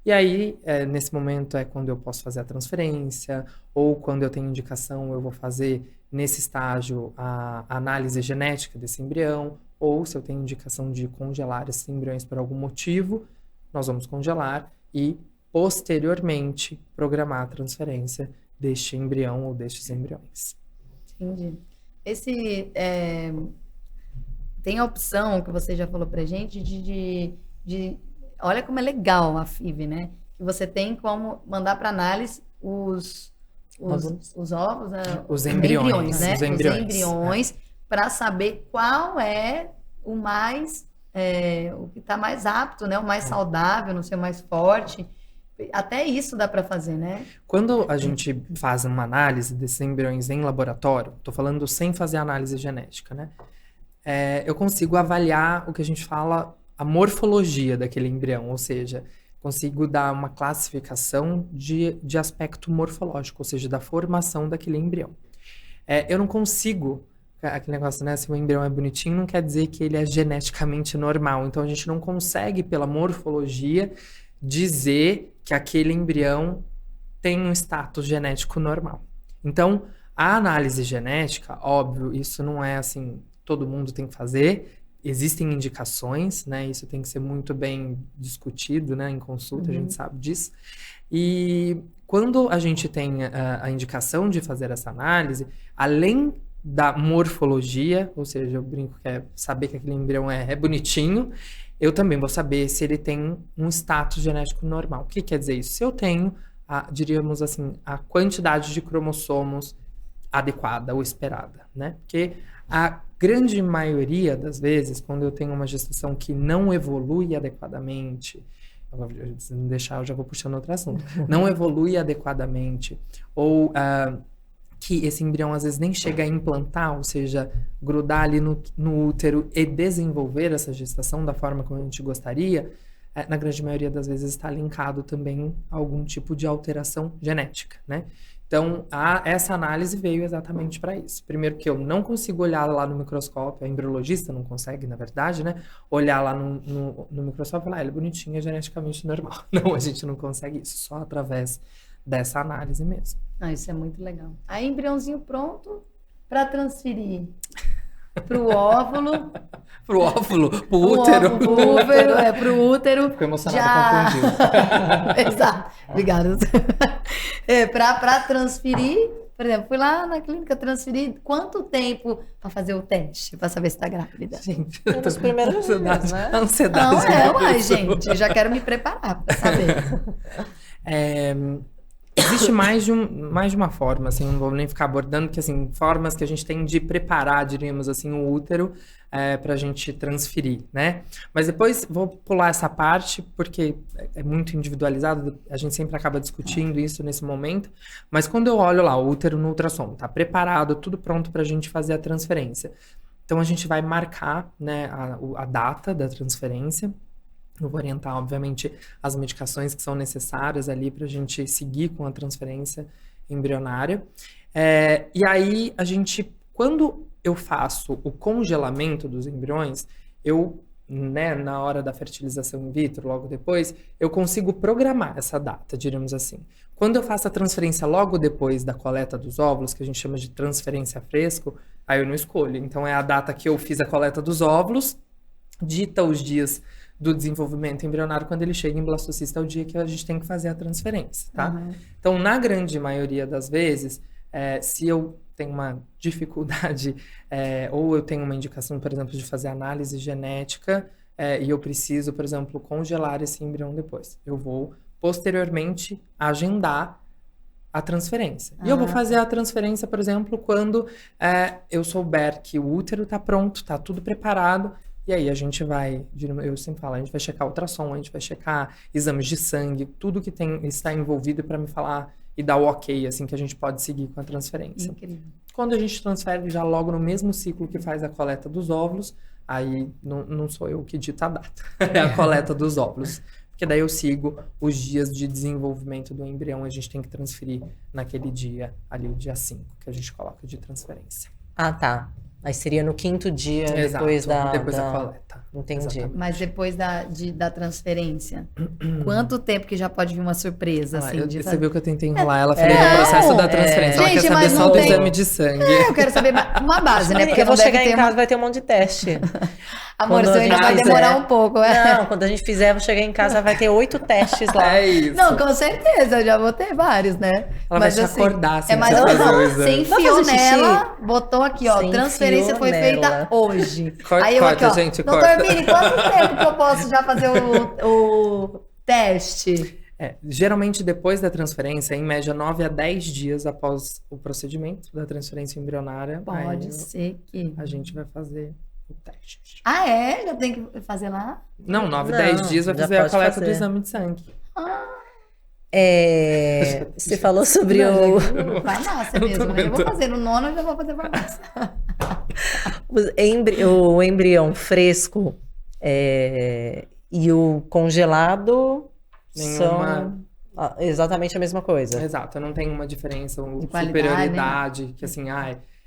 E aí, nesse momento, é quando eu posso fazer a transferência, ou quando eu tenho indicação, eu vou fazer, nesse estágio, a análise genética desse embrião, ou se eu tenho indicação de congelar esses embriões por algum motivo, nós vamos congelar e posteriormente programar a transferência deste embrião ou destes embriões. Entendi. Tem a opção que você já falou pra gente de olha como é legal a FIV, né? Que você tem como mandar para análise os ovos, né? Os embriões, né? os embriões. Os embriões para saber qual é o mais o que está mais apto, né? O mais saudável, não ser o mais forte. Até isso dá para fazer, né? Quando a gente faz uma análise desses embriões em laboratório, tô falando sem fazer análise genética, né? Eu consigo avaliar o que a gente fala, a morfologia daquele embrião, ou seja, consigo dar uma classificação de aspecto morfológico, ou seja, da formação daquele embrião. Eu não consigo, aquele negócio, né? Se o embrião é bonitinho, não quer dizer que ele é geneticamente normal. Então, a gente não consegue, pela morfologia, dizer que aquele embrião tem um status genético normal. Então, a análise genética, óbvio, isso não é assim, todo mundo tem que fazer. Existem indicações, né? Isso tem que ser muito bem discutido, né? Em consulta, a gente sabe disso. E quando a gente tem a indicação de fazer essa análise, além da morfologia, ou seja, eu brinco que é saber que aquele embrião é bonitinho, eu também vou saber se ele tem um status genético normal. O que quer dizer isso? Se eu tenho, diríamos assim, a quantidade de cromossomos adequada ou esperada, né? Porque a grande maioria das vezes, quando eu tenho uma gestação que não evolui adequadamente, se não deixar, eu já vou puxando outro assunto, não evolui adequadamente, ou que esse embrião às vezes nem chega a implantar, ou seja, grudar ali no útero e desenvolver essa gestação da forma como a gente gostaria, na grande maioria das vezes está linkado também a algum tipo de alteração genética, né? Então, essa análise veio exatamente para isso. Primeiro que eu não consigo olhar lá no microscópio, a embriologista não consegue, na verdade, né? Olhar lá no microscópio e falar, ele é bonitinho, é geneticamente normal. Não, a gente não consegue isso, só através dessa análise mesmo. Isso é muito legal. Aí, embriãozinho pronto para transferir pro óvulo. Pro óvulo? Pro útero? Pro útero. Ficou emocionado, confundiu. Exato. Obrigada. Para transferir, por exemplo, fui lá na clínica transferir, quanto tempo para fazer o teste, para saber se tá grávida? Gente, nos primeiros dias, né? Ansiedade. Não, gente, já quero me preparar para saber. Existe mais de uma forma, assim, não vou nem ficar abordando, que assim, formas que a gente tem de preparar, diríamos assim, o útero para a gente transferir, né? Mas depois vou pular essa parte, porque é muito individualizado, a gente sempre acaba discutindo isso nesse momento, mas quando eu olho lá o útero no ultrassom, tá preparado, tudo pronto para a gente fazer a transferência. Então a gente vai marcar, né, a data da transferência. Eu vou orientar, obviamente, as medicações que são necessárias ali para a gente seguir com a transferência embrionária. E aí, quando eu faço o congelamento dos embriões, eu, né, na hora da fertilização in vitro, logo depois, eu consigo programar essa data, diríamos assim. Quando eu faço a transferência logo depois da coleta dos óvulos, que a gente chama de transferência fresco, aí eu não escolho. Então, é a data que eu fiz a coleta dos óvulos, dita os dias do desenvolvimento embrionário, quando ele chega em blastocista, é o dia que a gente tem que fazer a transferência, tá? Uhum. Então, na grande maioria das vezes, se eu tenho uma dificuldade, ou eu tenho uma indicação, por exemplo, de fazer análise genética, e eu preciso, por exemplo, congelar esse embrião depois, eu vou, posteriormente, agendar a transferência. E eu vou fazer a transferência, por exemplo, quando eu souber que o útero está pronto, está tudo preparado. E aí a gente vai, eu sempre falo, a gente vai checar ultrassom, a gente vai checar exames de sangue, tudo que está envolvido para me falar e dar o ok, assim, que a gente pode seguir com a transferência. Incrível. Quando a gente transfere já logo no mesmo ciclo que faz a coleta dos óvulos, aí não sou eu que dito a data, é a coleta dos óvulos. Porque daí eu sigo os dias de desenvolvimento do embrião, a gente tem que transferir naquele dia, ali o dia 5, que a gente coloca de transferência. Ah, tá. Aí seria no 5º dia, Exato, depois da coleta. Entendi. Exatamente. Mas depois da transferência, quanto tempo que já pode vir uma surpresa, assim? Você viu que eu tentei enrolar ela, falei do processo da transferência. Ela Gente, quer saber mas só não do tem- exame de sangue. Eu quero saber uma base, né? Porque eu vou não deve chegar ter em casa, vai ter um monte de teste. Amor, Quando seu a ainda gente vai fizer. demorar um pouco. Não, quando a gente fizer, eu vou chegar em casa, vai ter 8 testes lá. É isso. Não, com certeza, eu já vou ter vários, né? Ela vai te acordar, assim, é mais pra ou fazer o menos. exame. Você enfiou Vai fazer xixi? nela, botou aqui, ó, Você transferência enfiou foi nela. feita hoje. Corta, Aí eu aqui, ó, gente, doutor corta. Vini, quanto tempo que eu posso já fazer o teste? Geralmente, depois da transferência, em média 9 a 10 dias após o procedimento da transferência embrionária, Pode aí ser que... a gente vai fazer o teste. Ah, é? Já tem que fazer lá? Não, 9, Não, 10 dias vai já fazer a pode coleta do fazer. exame de sangue. Você falou sobre Não, o... já que farmácia Eu mesmo, tô né? Eu vou vendo. fazer no nono, eu já vou fazer farmácia. o embrião fresco e o congelado Nenhuma- são exatamente a mesma coisa. Exato, não tem uma diferença, De qualidade, superioridade, que assim,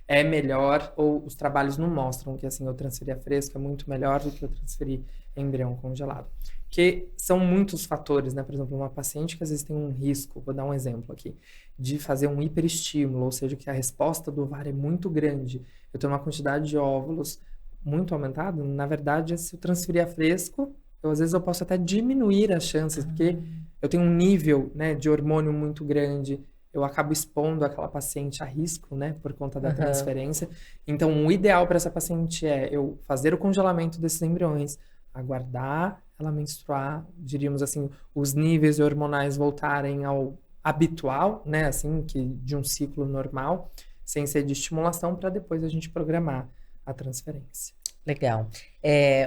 é melhor, ou os trabalhos não mostram que assim, eu transferir a fresco é muito melhor do que eu transferir embrião congelado. Que são muitos fatores, né? Por exemplo, uma paciente que às vezes tem um risco, vou dar um exemplo aqui, de fazer um hiperestímulo, ou seja, que a resposta do ovário é muito grande, eu tenho uma quantidade de óvulos muito aumentada, na verdade, se eu transferir a fresco, às vezes eu posso até diminuir as chances, porque eu tenho um nível, né, de hormônio muito grande, eu acabo expondo aquela paciente a risco, né, por conta da transferência. Então, o ideal para essa paciente é eu fazer o congelamento desses embriões, aguardar ela menstruar, diríamos assim, os níveis hormonais voltarem ao habitual, né, assim, que de um ciclo normal, sem ser de estimulação, para depois a gente programar a transferência. Legal.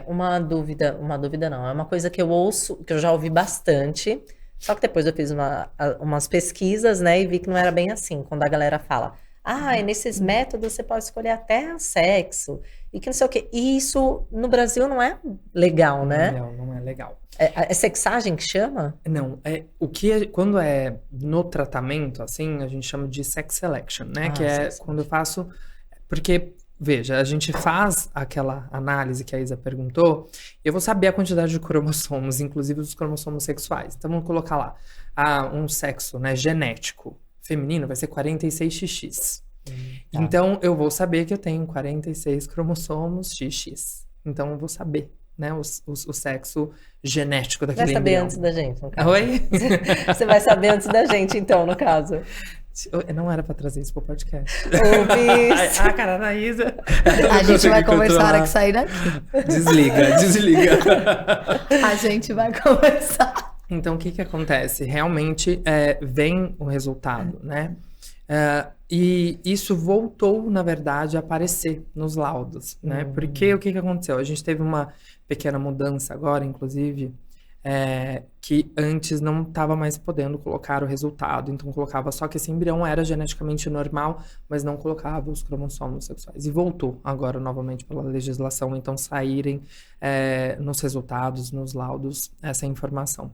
Uma dúvida não, é uma coisa que eu ouço, que eu já ouvi bastante, só que depois eu fiz umas pesquisas, né, e vi que não era bem assim, quando a galera fala, nesses métodos você pode escolher até sexo, e que não sei o quê. E isso no Brasil não é legal, né? Não é legal. É sexagem que chama? Não, quando é no tratamento, assim, a gente chama de sex selection, né? Que é quando eu faço... Porque, veja, a gente faz aquela análise que a Isa perguntou, e eu vou saber a quantidade de cromossomos, inclusive os cromossomos sexuais. Então, vamos colocar lá, um sexo, né, genético feminino vai ser 46XX. Então, eu vou saber que eu tenho 46 cromossomos XX. Então, eu vou saber, né, o sexo genético daquele Vai saber embrião. antes da gente, no caso. Oi? Você vai saber antes da gente, então, no caso. Não era pra trazer isso pro podcast. Ouvi. Cara da Isa. A gente vai conversar na hora que sair daqui. Desliga. A gente vai conversar. Então, o que acontece? Realmente vem o resultado, né? E isso voltou, na verdade, a aparecer nos laudos, né? Porque o que aconteceu? A gente teve uma pequena mudança agora, inclusive, que antes não estava mais podendo colocar o resultado, então colocava só que esse embrião era geneticamente normal, mas não colocava os cromossomos sexuais. E voltou agora novamente pela legislação, então saírem nos resultados, nos laudos, essa informação.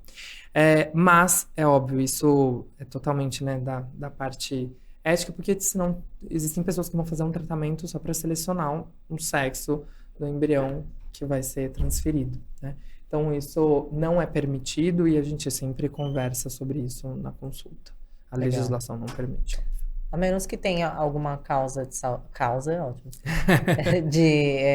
Mas, é óbvio, isso é totalmente, né, da parte ética, porque senão existem pessoas que vão fazer um tratamento só para selecionar um sexo do embrião que vai ser transferido, né? Então, isso não é permitido e a gente sempre conversa sobre isso na consulta. A legislação não permite. A menos que tenha alguma causa de saúde. Causa é ótimo.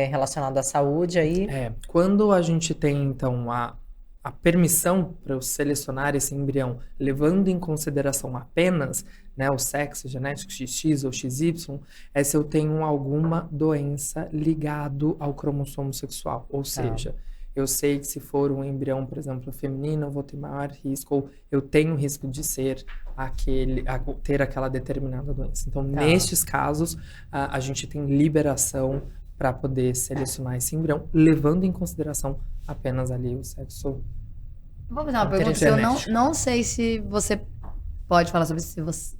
Relacionada à saúde aí. Quando a gente tem, então, a permissão para eu selecionar esse embrião, levando em consideração apenas, né, o sexo genético XX ou XY, é se eu tenho alguma doença ligado ao cromossomo sexual. Ou seja, eu sei que se for um embrião, por exemplo, feminino, eu vou ter maior risco, ou eu tenho risco de ser ter aquela determinada doença. Então, nestes casos, a gente tem liberação para poder selecionar esse embrião, levando em consideração apenas ali o sexo. Vou fazer uma pergunta que eu não sei se você pode falar sobre isso.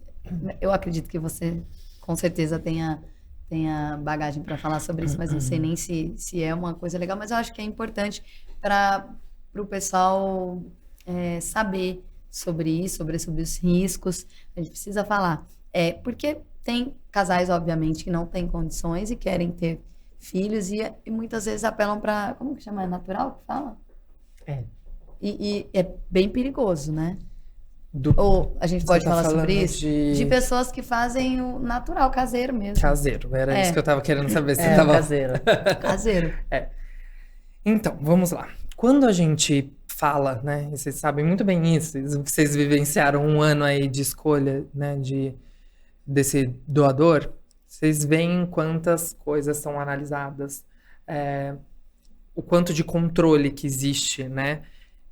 Eu acredito que você, com certeza, tenha bagagem para falar sobre isso, mas não sei nem se é uma coisa legal, mas eu acho que é importante para o pessoal saber sobre isso, sobre os riscos. A gente precisa falar. Porque tem casais, obviamente, que não têm condições e querem ter filhos e muitas vezes apelam para... Como que chama? É natural que fala? E é bem perigoso, né? Ou a gente pode falar sobre isso? De pessoas que fazem o natural, caseiro mesmo. Caseiro, era isso que eu tava querendo saber. Se você tava... Caseiro. Caseiro. Então, vamos lá. Quando a gente fala, né, e vocês sabem muito bem isso, vocês vivenciaram um ano aí de escolha, né, desse doador, vocês veem quantas coisas são analisadas, o quanto de controle que existe, né?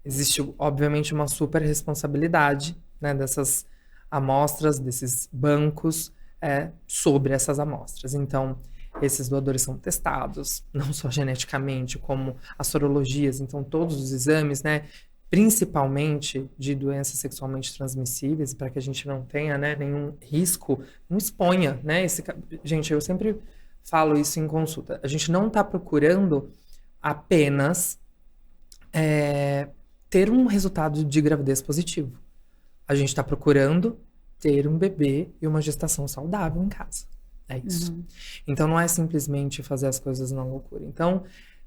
Existe, obviamente, uma super responsabilidade, né, dessas amostras, desses bancos, sobre essas amostras. Então, esses doadores são testados, não só geneticamente, como as sorologias, então todos os exames, né, principalmente de doenças sexualmente transmissíveis, para que a gente não tenha, né, nenhum risco, não exponha, né, gente, eu sempre falo isso em consulta, a gente não está procurando apenas ter um resultado de gravidez positivo, a gente está procurando ter um bebê e uma gestação saudável em casa. É isso. Então, não é simplesmente fazer as coisas na loucura. Então,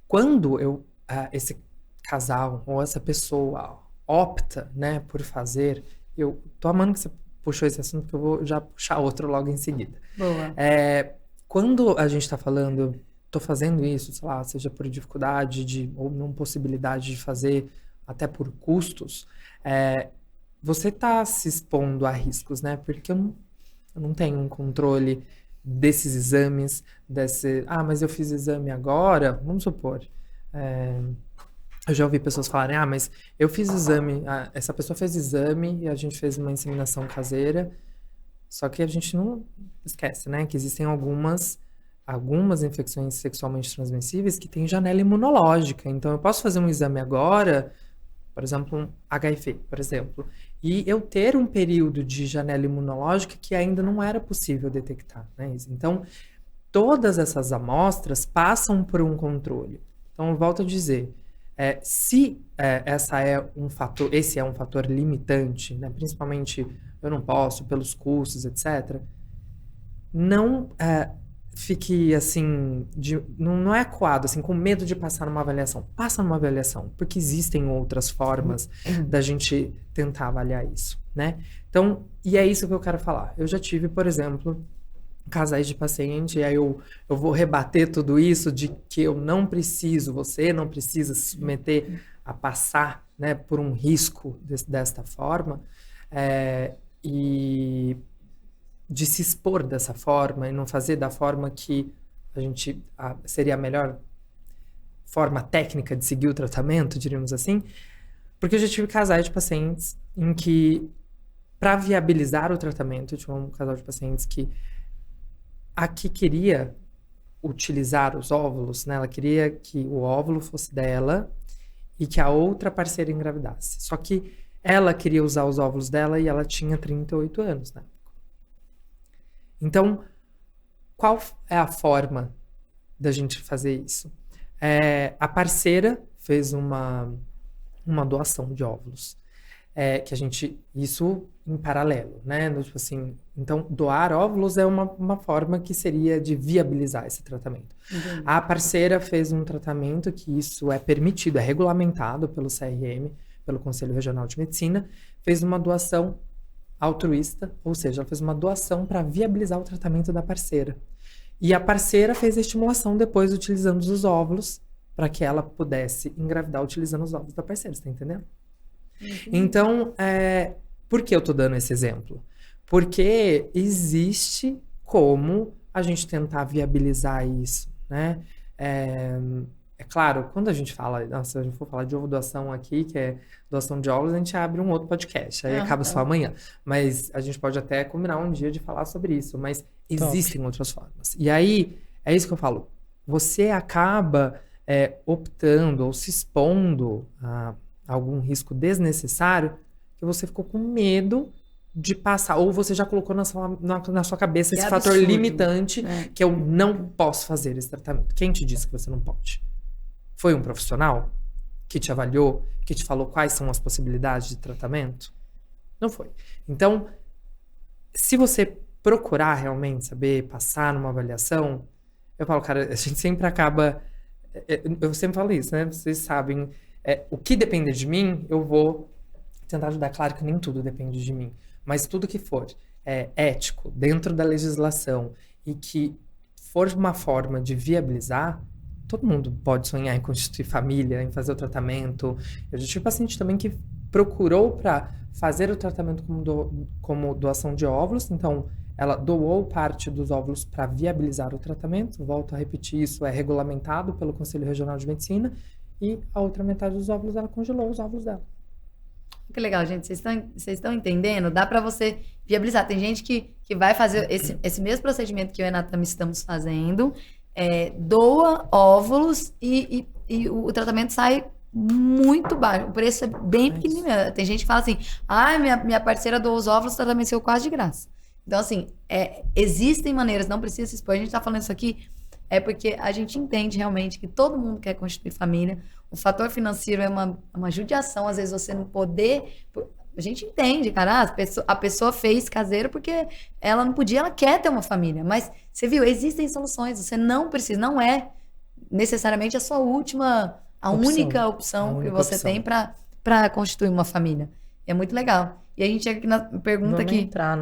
quando esse casal ou essa pessoa opta, né, por fazer... Eu tô amando que você puxou esse assunto, porque eu vou já puxar outro logo em seguida. Boa. Quando a gente tá falando, tô fazendo isso, sei lá, seja por dificuldade ou não possibilidade de fazer, até por custos, você tá se expondo a riscos, né? Porque eu não tenho um controle desses exames, mas eu fiz exame agora, vamos supor. Eu já ouvi pessoas falarem, mas eu fiz exame, essa pessoa fez exame e a gente fez uma inseminação caseira, só que a gente não esquece, né? Que existem algumas infecções sexualmente transmissíveis que têm janela imunológica. Então, eu posso fazer um exame agora, por exemplo, um HIV, por exemplo, e eu ter um período de janela imunológica que ainda não era possível detectar, né? Então, todas essas amostras passam por um controle. Então, eu volto a dizer, se esse é um fator limitante, né? Principalmente eu não posso, pelos custos, etc., não fique assim, não é acuado, assim, com medo de passar numa avaliação. Passa numa avaliação, porque existem outras formas da gente tentar avaliar isso, né? Então, e é isso que eu quero falar. Eu já tive, por exemplo, casais de paciente, e aí eu vou rebater tudo isso de que eu não preciso, você não precisa se submeter a passar, né, por um risco desta forma, e de se expor dessa forma e não fazer da forma que seria a melhor forma técnica de seguir o tratamento, diríamos assim, porque eu já tive casais de pacientes em que, para viabilizar o tratamento, eu tive um casal de pacientes que queria utilizar os óvulos, né? Ela queria que o óvulo fosse dela e que a outra parceira engravidasse. Só que ela queria usar os óvulos dela e ela tinha 38 anos, né? Então, qual é a forma da gente fazer isso? A parceira fez uma doação de óvulos. Isso em paralelo, né? Tipo assim, então, doar óvulos é uma forma que seria de viabilizar esse tratamento. Entendi. A parceira fez um tratamento que isso é permitido, é regulamentado pelo CRM, pelo Conselho Regional de Medicina, fez uma doação altruísta, ou seja, ela fez uma doação para viabilizar o tratamento da parceira. E a parceira fez a estimulação depois utilizando os óvulos para que ela pudesse engravidar utilizando os óvulos da parceira, você tá entendendo? Então, por que eu tô dando esse exemplo? Porque existe como a gente tentar viabilizar isso, né? É claro, quando a gente fala, se a gente for falar de ovo doação aqui, que é doação de óvulos, a gente abre um outro podcast, aí acaba só amanhã. Mas a gente pode até combinar um dia de falar sobre isso, mas existem outras formas. E aí, é isso que eu falo, você acaba optando ou se expondo a algum risco desnecessário que você ficou com medo de passar, ou você já colocou na sua cabeça esse fator limitante que eu não posso fazer esse tratamento. Quem te disse que você não pode? Foi um profissional que te avaliou, que te falou quais são as possibilidades de tratamento? Não foi. Então, se você procurar realmente saber, passar numa avaliação, eu falo, cara, a gente sempre acaba... Eu sempre falo isso, né? Vocês sabem, o que depender de mim, eu vou tentar ajudar. Claro que nem tudo depende de mim, mas tudo que for ético, dentro da legislação, e que for uma forma de viabilizar, todo mundo pode sonhar em constituir família, em fazer o tratamento. Eu já tive paciente também que procurou para fazer o tratamento como doação de óvulos, então ela doou parte dos óvulos para viabilizar o tratamento. Volto a repetir, isso é regulamentado pelo Conselho Regional de Medicina, e a outra metade dos óvulos, ela congelou os óvulos dela. Que legal, gente. Vocês estão entendendo? Dá para você viabilizar. Tem gente que vai fazer esse mesmo procedimento que eu e a Natami estamos fazendo, doa óvulos e o tratamento sai muito baixo. O preço é bem pequenininho. Tem gente que fala assim, minha parceira doou os óvulos, o tratamento saiu quase de graça. Então, assim, existem maneiras, não precisa se expor. A gente tá falando isso aqui porque a gente entende realmente que todo mundo quer constituir família. O fator financeiro é uma judiação, às vezes você não poder... A gente entende, cara, a pessoa fez caseiro porque ela não podia, ela quer ter uma família. Mas, você viu, existem soluções, você não precisa, não é necessariamente a única opção que você tem para constituir uma família. É muito legal. E a gente chega aqui na pergunta Vamos entrar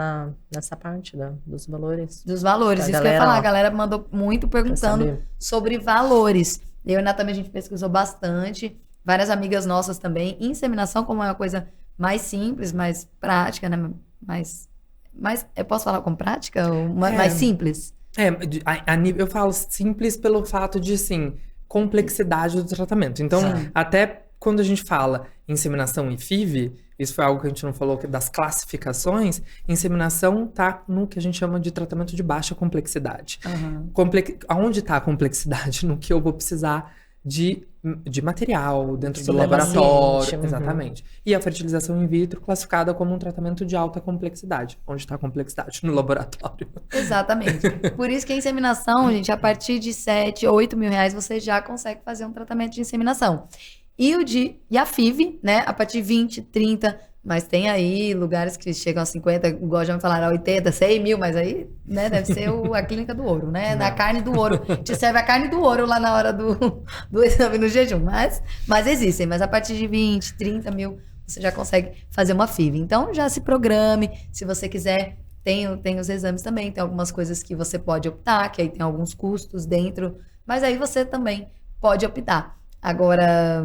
nessa parte dos valores. Dos valores, isso que eu ia falar. A galera mandou muito perguntando sobre valores. Eu e a Nath também, a gente pesquisou bastante. Várias amigas nossas também. Inseminação, como é uma coisa mais simples, mais prática, né? Eu posso falar com prática? Ou mais simples? Eu falo simples pelo fato de, assim, complexidade do tratamento. Então, até quando a gente fala inseminação e FIV, isso foi algo que a gente não falou das classificações, inseminação tá no que a gente chama de tratamento de baixa complexidade. Aonde tá a complexidade? No que eu vou precisar de material dentro do laboratório. Exatamente. E a fertilização in vitro classificada como um tratamento de alta complexidade. Onde está a complexidade? No laboratório. Exatamente. Por isso que a inseminação, gente, a partir de 7 ou 8 mil reais, você já consegue fazer um tratamento de inseminação. E a FIV, né, a partir de 20, 30, mas tem aí lugares que chegam a 50, igual já me falaram, a 80, 100 mil, mas aí, né, deve ser a clínica do ouro, né, da carne do ouro. Te serve a carne do ouro lá na hora do exame no jejum, mas existem, mas a partir de 20, 30 mil, você já consegue fazer uma FIV. Então, já se programe, se você quiser, tem os exames também, tem algumas coisas que você pode optar, que aí tem alguns custos dentro, mas aí você também pode optar. Agora...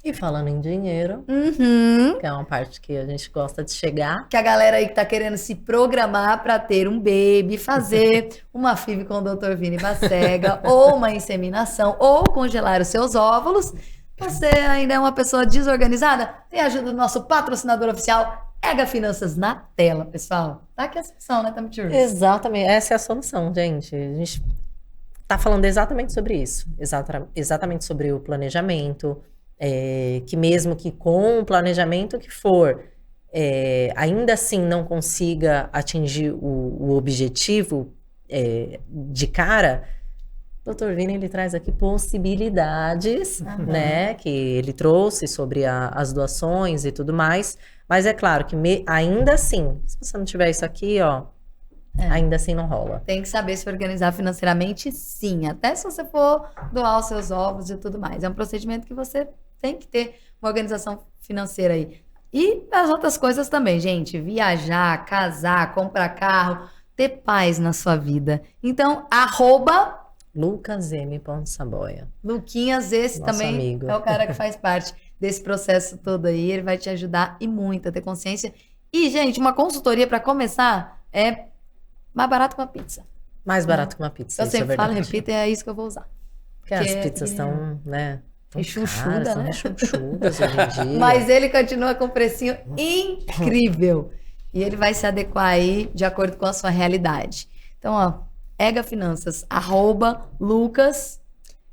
E falando em dinheiro, que é uma parte que a gente gosta de chegar. Que a galera aí que tá querendo se programar para ter um baby, fazer uma FIV com o Dr. Vini Bacega, ou uma inseminação, ou congelar os seus óvulos. Você ainda é uma pessoa desorganizada? Tem a ajuda do nosso patrocinador oficial, Ega Finanças, na tela, pessoal. Tá aqui a solução, né, Tamitur? Exatamente, essa é a solução, gente. A gente tá falando exatamente sobre isso. Exatamente sobre o planejamento. Que mesmo que com o planejamento que for, ainda assim não consiga atingir o objetivo de cara, o Dr. Vini, ele traz aqui possibilidades, né, que ele trouxe sobre as doações e tudo mais, mas é claro que ainda assim, se você não tiver isso aqui, ainda assim não rola. Tem que saber se organizar financeiramente, sim, até se você for doar os seus ovos e tudo mais. É um procedimento que você tem que ter uma organização financeira aí. E as outras coisas também, gente. Viajar, casar, comprar carro, ter paz na sua vida. Então, @LucasM.Saboia. Luquinhas, esse nosso também amigo. É o cara que faz parte desse processo todo aí. Ele vai te ajudar e muito a ter consciência. E, gente, uma consultoria para começar é mais barato que uma pizza. Mais barato que uma pizza. Eu sempre falo, repito, é isso que eu vou usar. Porque as pizzas estão, né? Rechonchuda, né? Rechonchudas hoje em dia. Mas ele continua com um precinho incrível. E ele vai se adequar aí de acordo com a sua realidade. Então, Ega Finanças, @Lucas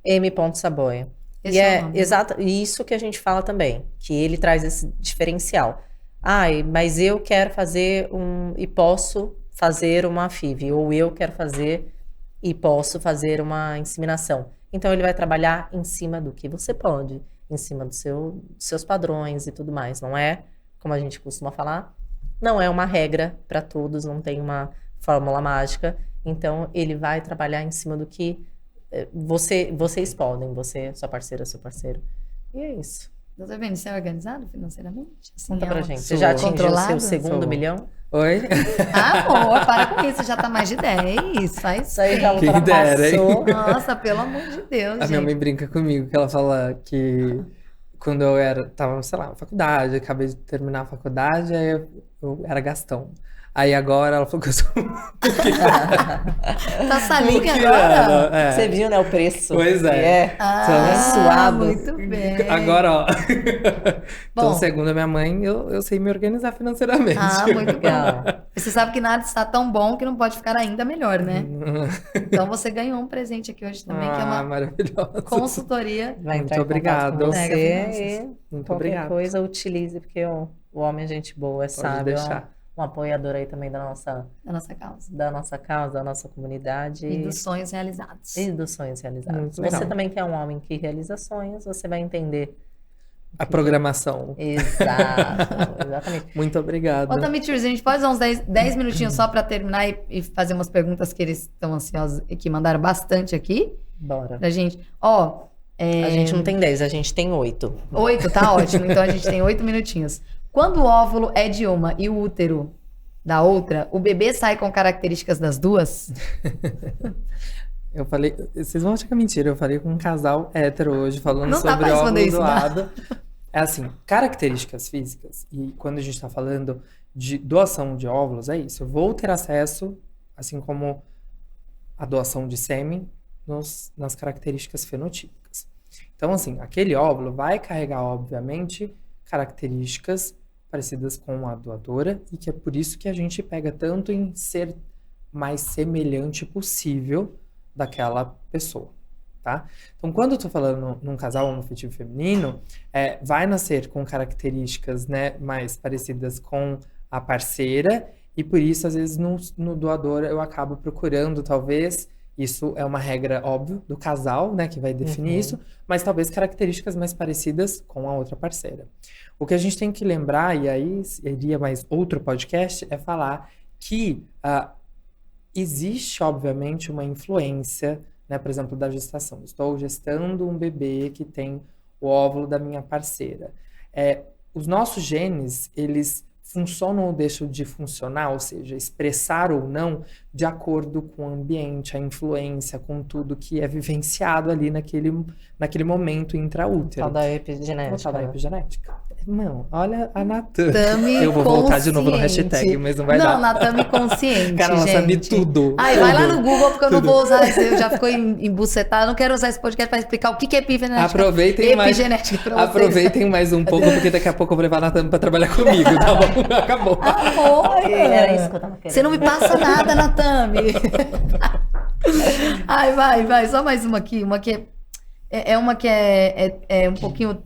M.Saboia. E é exato isso que a gente fala também, que ele traz esse diferencial. Mas eu quero fazer e posso fazer uma FIV, ou eu quero fazer e posso fazer uma inseminação. Então, ele vai trabalhar em cima do que você pode, em cima dos seus padrões e tudo mais. Não é, como a gente costuma falar, não é uma regra para todos, não tem uma fórmula mágica. Então, ele vai trabalhar em cima do que vocês podem, você, sua parceira, seu parceiro. E é isso. Doutor Vini, você é organizado financeiramente? Assim, conta pra gente. Você já atingiu o seu segundo milhão? Oi? Amor, para com isso, já tá mais de 10. Faz isso aí, já quem dera, hein? Nossa, pelo amor de Deus, A minha mãe brinca comigo, que ela fala que quando eu tava, sei lá, na faculdade, acabei de terminar a faculdade, aí eu era Gastão. Aí agora ela falou que eu sou Tá salinha muquirana. agora? É. Você viu, né, o preço? Pois é. Suado. Muito bem. Agora, ó. Então, Bom. segundo a minha mãe, eu sei me organizar financeiramente. Muito Legal. bom. Você sabe que nada está tão bom que não pode ficar ainda melhor, né? Então você ganhou um presente aqui hoje também, que é uma maravilhosa. consultoria. Vai entrar Muito em contato com obrigado. Mega você Finanças. e Muito qualquer obrigado. coisa utilize, porque o homem é gente boa, é sábio, deixar. um apoiador aí também da nossa causa, da nossa comunidade E dos sonhos realizados. e dos sonhos realizados. Muito Você legal. também que é um homem que realiza sonhos, você vai entender. A programação. Exato, exatamente. Muito obrigado. Ô, Tamitirs, a gente pode usar uns 10 minutinhos só pra terminar e fazer umas perguntas que eles estão ansiosos e que mandaram bastante aqui Bora. pra gente. Ó, A gente não tem 10, a gente tem 8. 8, tá ótimo. Então a gente tem 8 minutinhos. Quando o óvulo é de uma e o útero da outra, o bebê sai com características das duas? Eu falei, vocês vão achar que é mentira, eu falei com um casal hétero hoje, falando Não dá sobre pra óvulo responder isso, né? doado. É assim, características físicas, e quando a gente tá falando de doação de óvulos, é isso. Eu vou ter acesso, assim como a doação de sêmen, nas características fenotípicas. Então, assim, aquele óvulo vai carregar, obviamente, características parecidas com a doadora, e que é por isso que a gente pega tanto em ser mais semelhante possível daquela pessoa, tá? Então, quando eu tô falando num casal homoafetivo feminino, vai nascer com características, né, mais parecidas com a parceira, e por isso, às vezes, no doador eu acabo procurando, talvez, isso é uma regra, óbvio, do casal, né, que vai definir isso, mas talvez características mais parecidas com a outra parceira. O que a gente tem que lembrar, e aí iria mais outro podcast, é falar que existe, obviamente, uma influência, né, por exemplo, da gestação. Estou gestando um bebê que tem o óvulo da minha parceira. Os nossos genes, eles funcionam ou deixam de funcionar, ou seja, expressar ou não, de acordo com o ambiente, a influência, com tudo que é vivenciado ali naquele momento intraútero. Tal da epigenética. Tal da né? epigenética. Não, olha a Natan. Tami Eu vou voltar de novo no consciente. hashtag, mas não vai Não, dar. Natami consciente, Cara, ela gente. sabe tudo. Ai, vai lá tudo. no Google, porque eu não Tudo. vou usar isso. Eu já ficou embucetada. Eu não quero usar esse podcast pra explicar o que é epigenética. Aproveitem mais. Epigenética pra vocês. Aproveitem mais um pouco, porque daqui a pouco eu vou levar a Natan pra trabalhar comigo, tá bom? Acabou. Amor! Era isso que eu tava querendo. Você não me passa nada, Natami. Ai, vai. Só mais uma aqui. Uma que é uma que é um pouquinho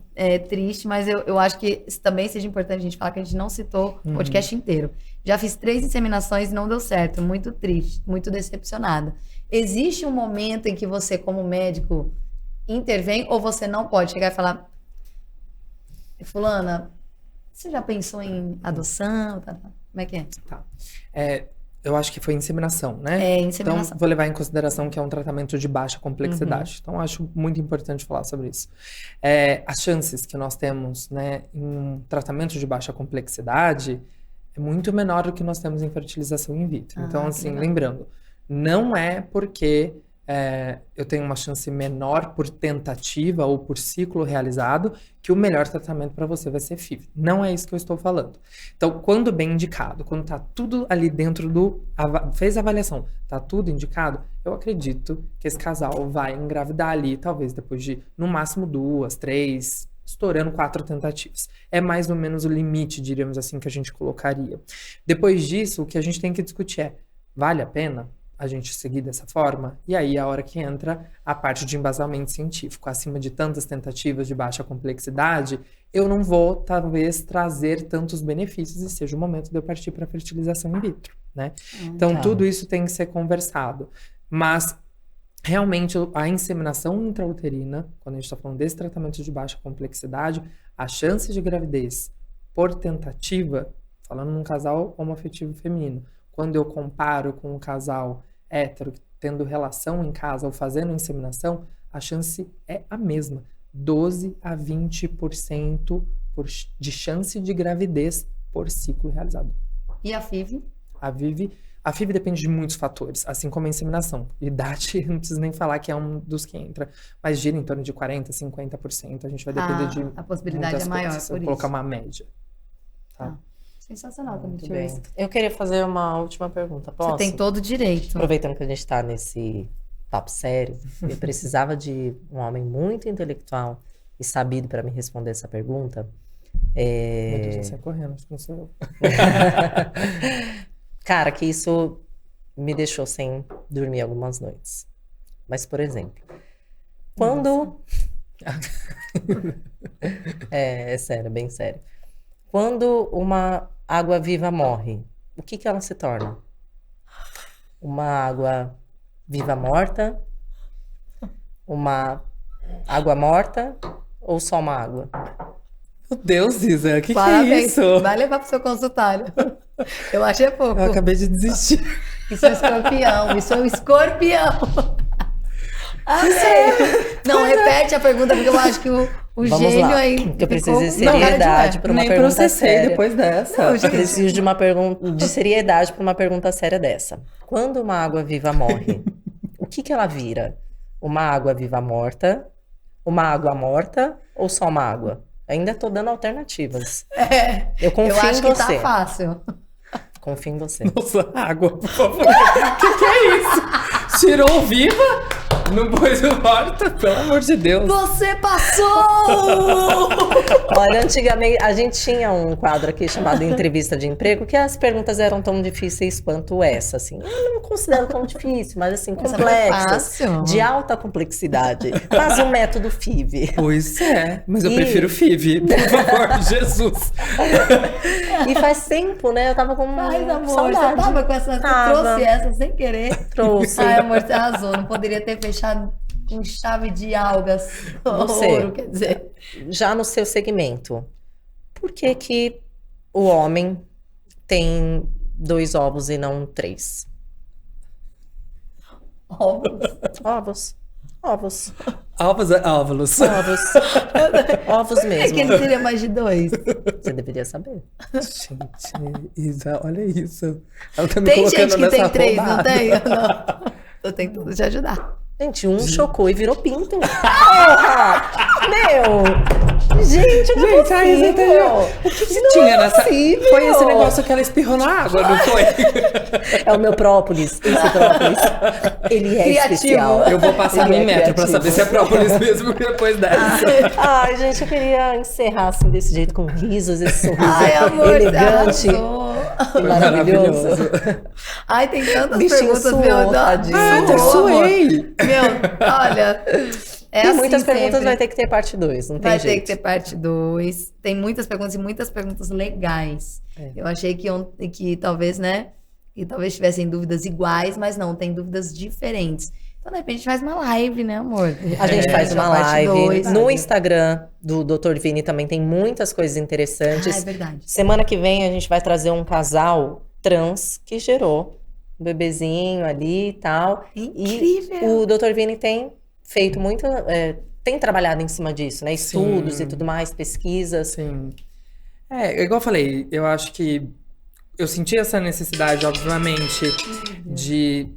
triste, mas eu acho que também seja importante a gente falar que a gente não citou o podcast inteiro. Já fiz 3 inseminações e não deu certo. Muito triste, muito decepcionada. Existe um momento em que você, como médico, intervém ou você não pode chegar e falar: fulana, você já pensou em adoção? Como é que é? Tá. Eu acho que foi inseminação, né? Inseminação. Então, vou levar em consideração que é um tratamento de baixa complexidade. Então, acho muito importante falar sobre isso. As chances que nós temos, né, em um tratamento de baixa complexidade é muito menor do que nós temos em fertilização in vitro. Então, que assim, legal. lembrando, não é porque eu tenho uma chance menor por tentativa ou por ciclo realizado que o melhor tratamento para você vai ser FIV. Não é isso que eu estou falando. Então, quando bem indicado, quando tá tudo ali dentro fez a avaliação, tá tudo indicado, eu acredito que esse casal vai engravidar ali, talvez depois de, no máximo, 2, 3, estourando 4 tentativas. É mais ou menos o limite, diríamos assim, que a gente colocaria. Depois disso, o que a gente tem que discutir é, vale a pena a gente seguir dessa forma? E aí a hora que entra a parte de embasamento científico. Acima de tantas tentativas de baixa complexidade, eu não vou, talvez, trazer tantos benefícios e seja o momento de eu partir para a fertilização in vitro, né? Então, tá. tudo isso tem que ser conversado. Mas, realmente, a inseminação intrauterina, quando a gente está falando desse tratamento de baixa complexidade, a chance de gravidez por tentativa, falando num casal homoafetivo feminino, quando eu comparo com um casal hétero tendo relação em casa ou fazendo inseminação, a chance é a mesma. 12 a 20% de chance de gravidez por ciclo realizado. E a FIV? A FIV depende de muitos fatores, assim como a inseminação. Idade, não preciso nem falar que é um dos que entra, mas gira em torno de 40%, 50%. A gente vai depender de A possibilidade muitas é maior, coisas. por Vou colocar isso. uma média. Tá? Sensacional também. Muito bem. Eu queria fazer uma última pergunta. Posso? Você tem todo o direito. Aproveitando que a gente tá nesse papo sério, eu precisava de um homem muito intelectual e sabido para me responder essa pergunta. Meu Deus, já sai correndo, acho que não sou eu. Cara, que isso me deixou sem dormir algumas noites. Mas, por exemplo, quando... É sério, bem sério. Quando uma água viva morre, o que ela se torna? Uma água viva morta? Uma água morta? Ou só uma água? Meu Deus, Isa, o que é Parabéns. isso? Vai levar pro seu consultório. Eu achei pouco. Eu acabei de desistir. Isso é escorpião. Isso é um escorpião. Amei. Não, repete a pergunta, porque eu acho que o Vamos gênio lá, aí. que eu preciso de ficou com cara seriedade para uma Nem pergunta processei séria. depois dessa. Não, Eu gente. preciso de uma pergunta de seriedade para uma pergunta séria dessa. Quando uma água viva morre, o que ela vira? Uma água viva morta? Uma água morta? Ou só uma água? Ainda tô dando alternativas. Eu confio Eu acho em que você. tá fácil. Confio em você. Nossa, água, por favor. Que é isso? Tirou viva? Não pôs o morta? Pelo amor de Deus. Você passou! Olha, antigamente a gente tinha um quadro aqui chamado Entrevista de Emprego, que as perguntas eram tão difíceis quanto essa, assim. Eu não considero tão difícil, mas assim, Essa foi complexas, fácil. de alta complexidade. Quase um método FIV. Pois é, mas eu E- prefiro FIV, por favor, Jesus. E faz tempo, né? Eu tava com Ai, amor, saudade. você tava com essa. Você Tava. trouxe essa sem querer. Trouxe. Ai, amor, você arrasou. Não poderia ter fechado com chave de algas. Você. Ouro, quer dizer. Já no seu segmento, por que que o homem tem 2 ovos e não 3? Óbvio. Ovos. Ovos. Ovos é óvulos. Ovos. Ovos É mesmo. que ele teria mais de 2. Você deveria saber. Gente, Isa, olha isso. Ela tá me Tem colocando gente que nessa tem 3, não roubada. tem? Não. Tô tentando te ajudar. Gente, um chocou e virou pinto. Porra! Meu! Gente, não é Gente, a Isa possível. O que que tinha nessa... possível. Foi esse negócio que ela espirrou na água, não foi? É o meu própolis. Esse própolis. Ele é Criativo. especial. Eu vou passar Ele em é metro pra criativo. saber se é própolis mesmo depois dessa. Ai, gente, eu queria encerrar assim desse jeito, com risos, esse sorriso Ai, amor, elegante você arrasou. e maravilhoso. Ai, tem tantas Bichinho perguntas, suou, meu. tadinho. Ah, Suou, eu amor. suei. Meu, olha. É Tem assim muitas perguntas, sempre. vai ter que ter parte 2, não tem Vai jeito. ter que ter parte 2. Tem muitas perguntas e muitas perguntas legais. É. Eu achei que talvez, né? Que talvez tivessem dúvidas iguais, mas não, tem dúvidas diferentes. Então, de repente, a gente faz uma live, né, amor? A gente faz uma parte live. 2. No Instagram do Dr. Vini também tem muitas coisas Ah, é interessantes. verdade. Semana que vem a gente vai trazer um casal trans que gerou um bebezinho ali e tal. Incrível. O Dr. Vini tem feito muito, tem trabalhado em cima disso, né? Estudos Sim. e tudo mais, pesquisas. Sim. Igual eu falei, eu acho que eu senti essa necessidade, obviamente, de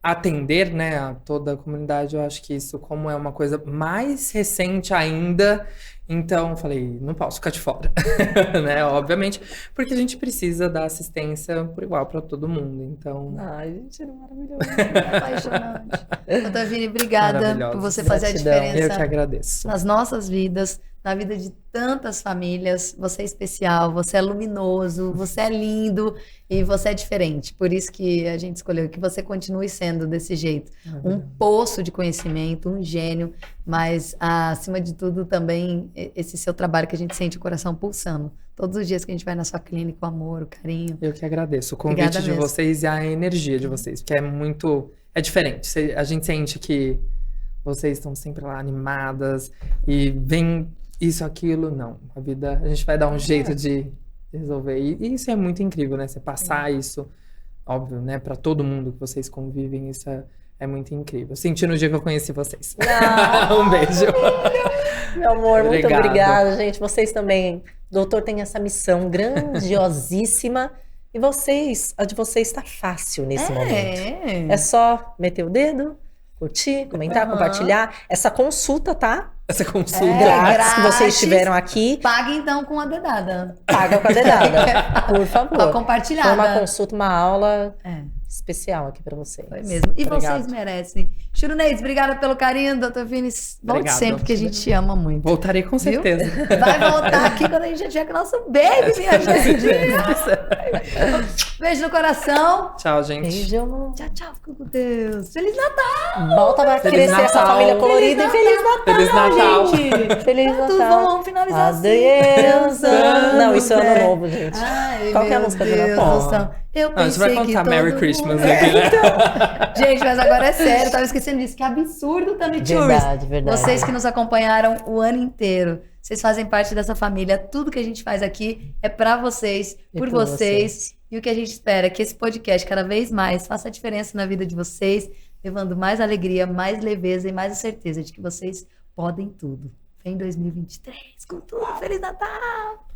atender, né, a toda a comunidade. Eu acho que isso, como é uma coisa mais recente ainda, então eu falei, não posso ficar de fora, né, obviamente, porque a gente precisa dar assistência por igual para todo mundo, então... Ai, gente, é maravilhoso. Apaixonante. Doutor Vini, obrigada Maravilhosa. por você fazer a Gratidão. Eu que diferença agradeço. nas nossas vidas, na vida de tantas famílias. Você é especial, você é luminoso, você é lindo e você é diferente. Por isso que a gente escolheu que você continue sendo desse jeito. Um poço de conhecimento, um gênio, mas acima de tudo também esse seu trabalho que a gente sente o coração pulsando. Todos os dias que a gente vai na sua clínica, o amor, o carinho. Eu que agradeço o convite Obrigada de mesmo. vocês e a energia de vocês, porque é diferente. A gente sente que vocês estão sempre lá animadas e vem isso, aquilo. Não, a gente vai dar um jeito de resolver. E isso é muito incrível, né? Você passar isso, óbvio, né? Pra todo mundo que vocês convivem, isso é muito incrível. Eu senti no dia que eu conheci vocês. Um beijo. Meu amor, muito Obrigado. obrigada, gente. Vocês também. O doutor tem essa missão grandiosíssima. E a de vocês está fácil nesse momento. É só meter o dedo, curtir, comentar, Aham. compartilhar. Essa consulta tá essa consulta. Grátis que vocês grátis. tiveram aqui. Paga então com a dedada. Paga com a dedada, por favor. Uma compartilhada. Foi uma consulta, uma aula É. especial aqui pra vocês. Foi mesmo. E Obrigado. vocês merecem. Churunês, obrigada pelo carinho, doutor Vini. Volte Obrigado. sempre, que a gente te ama muito. Voltarei com Viu? certeza. Vai voltar aqui quando a gente já tiver com o nosso baby, minha gente. Beijo no coração. Tchau, gente. Beijo. Tchau, tchau. Fica com Deus. Feliz Natal. Volta pra Feliz crescer essa Natal. família colorida e Feliz Natal, Feliz Natal. gente. Feliz Tudo, Natal. vamos finalizar assim. Adeus. Não, isso é Né? ano novo, gente. Ai, Qual que é a meu música do Deus Natal? do céu. Eu Não, a gente vai pensei que cantar todo Merry mundo- Christmas aqui, né? Gente, mas agora é sério, eu tava esquecendo disso. Que absurdo, Tami Tours. Verdade. Vocês que nos acompanharam o ano inteiro. Vocês fazem parte dessa família. Tudo que a gente faz aqui é pra vocês, E por por vocês. E o que a gente espera é que esse podcast cada vez mais faça a diferença na vida de vocês, levando mais alegria, mais leveza e mais a certeza de que vocês podem tudo. Vem 2023 com tudo. Feliz Natal!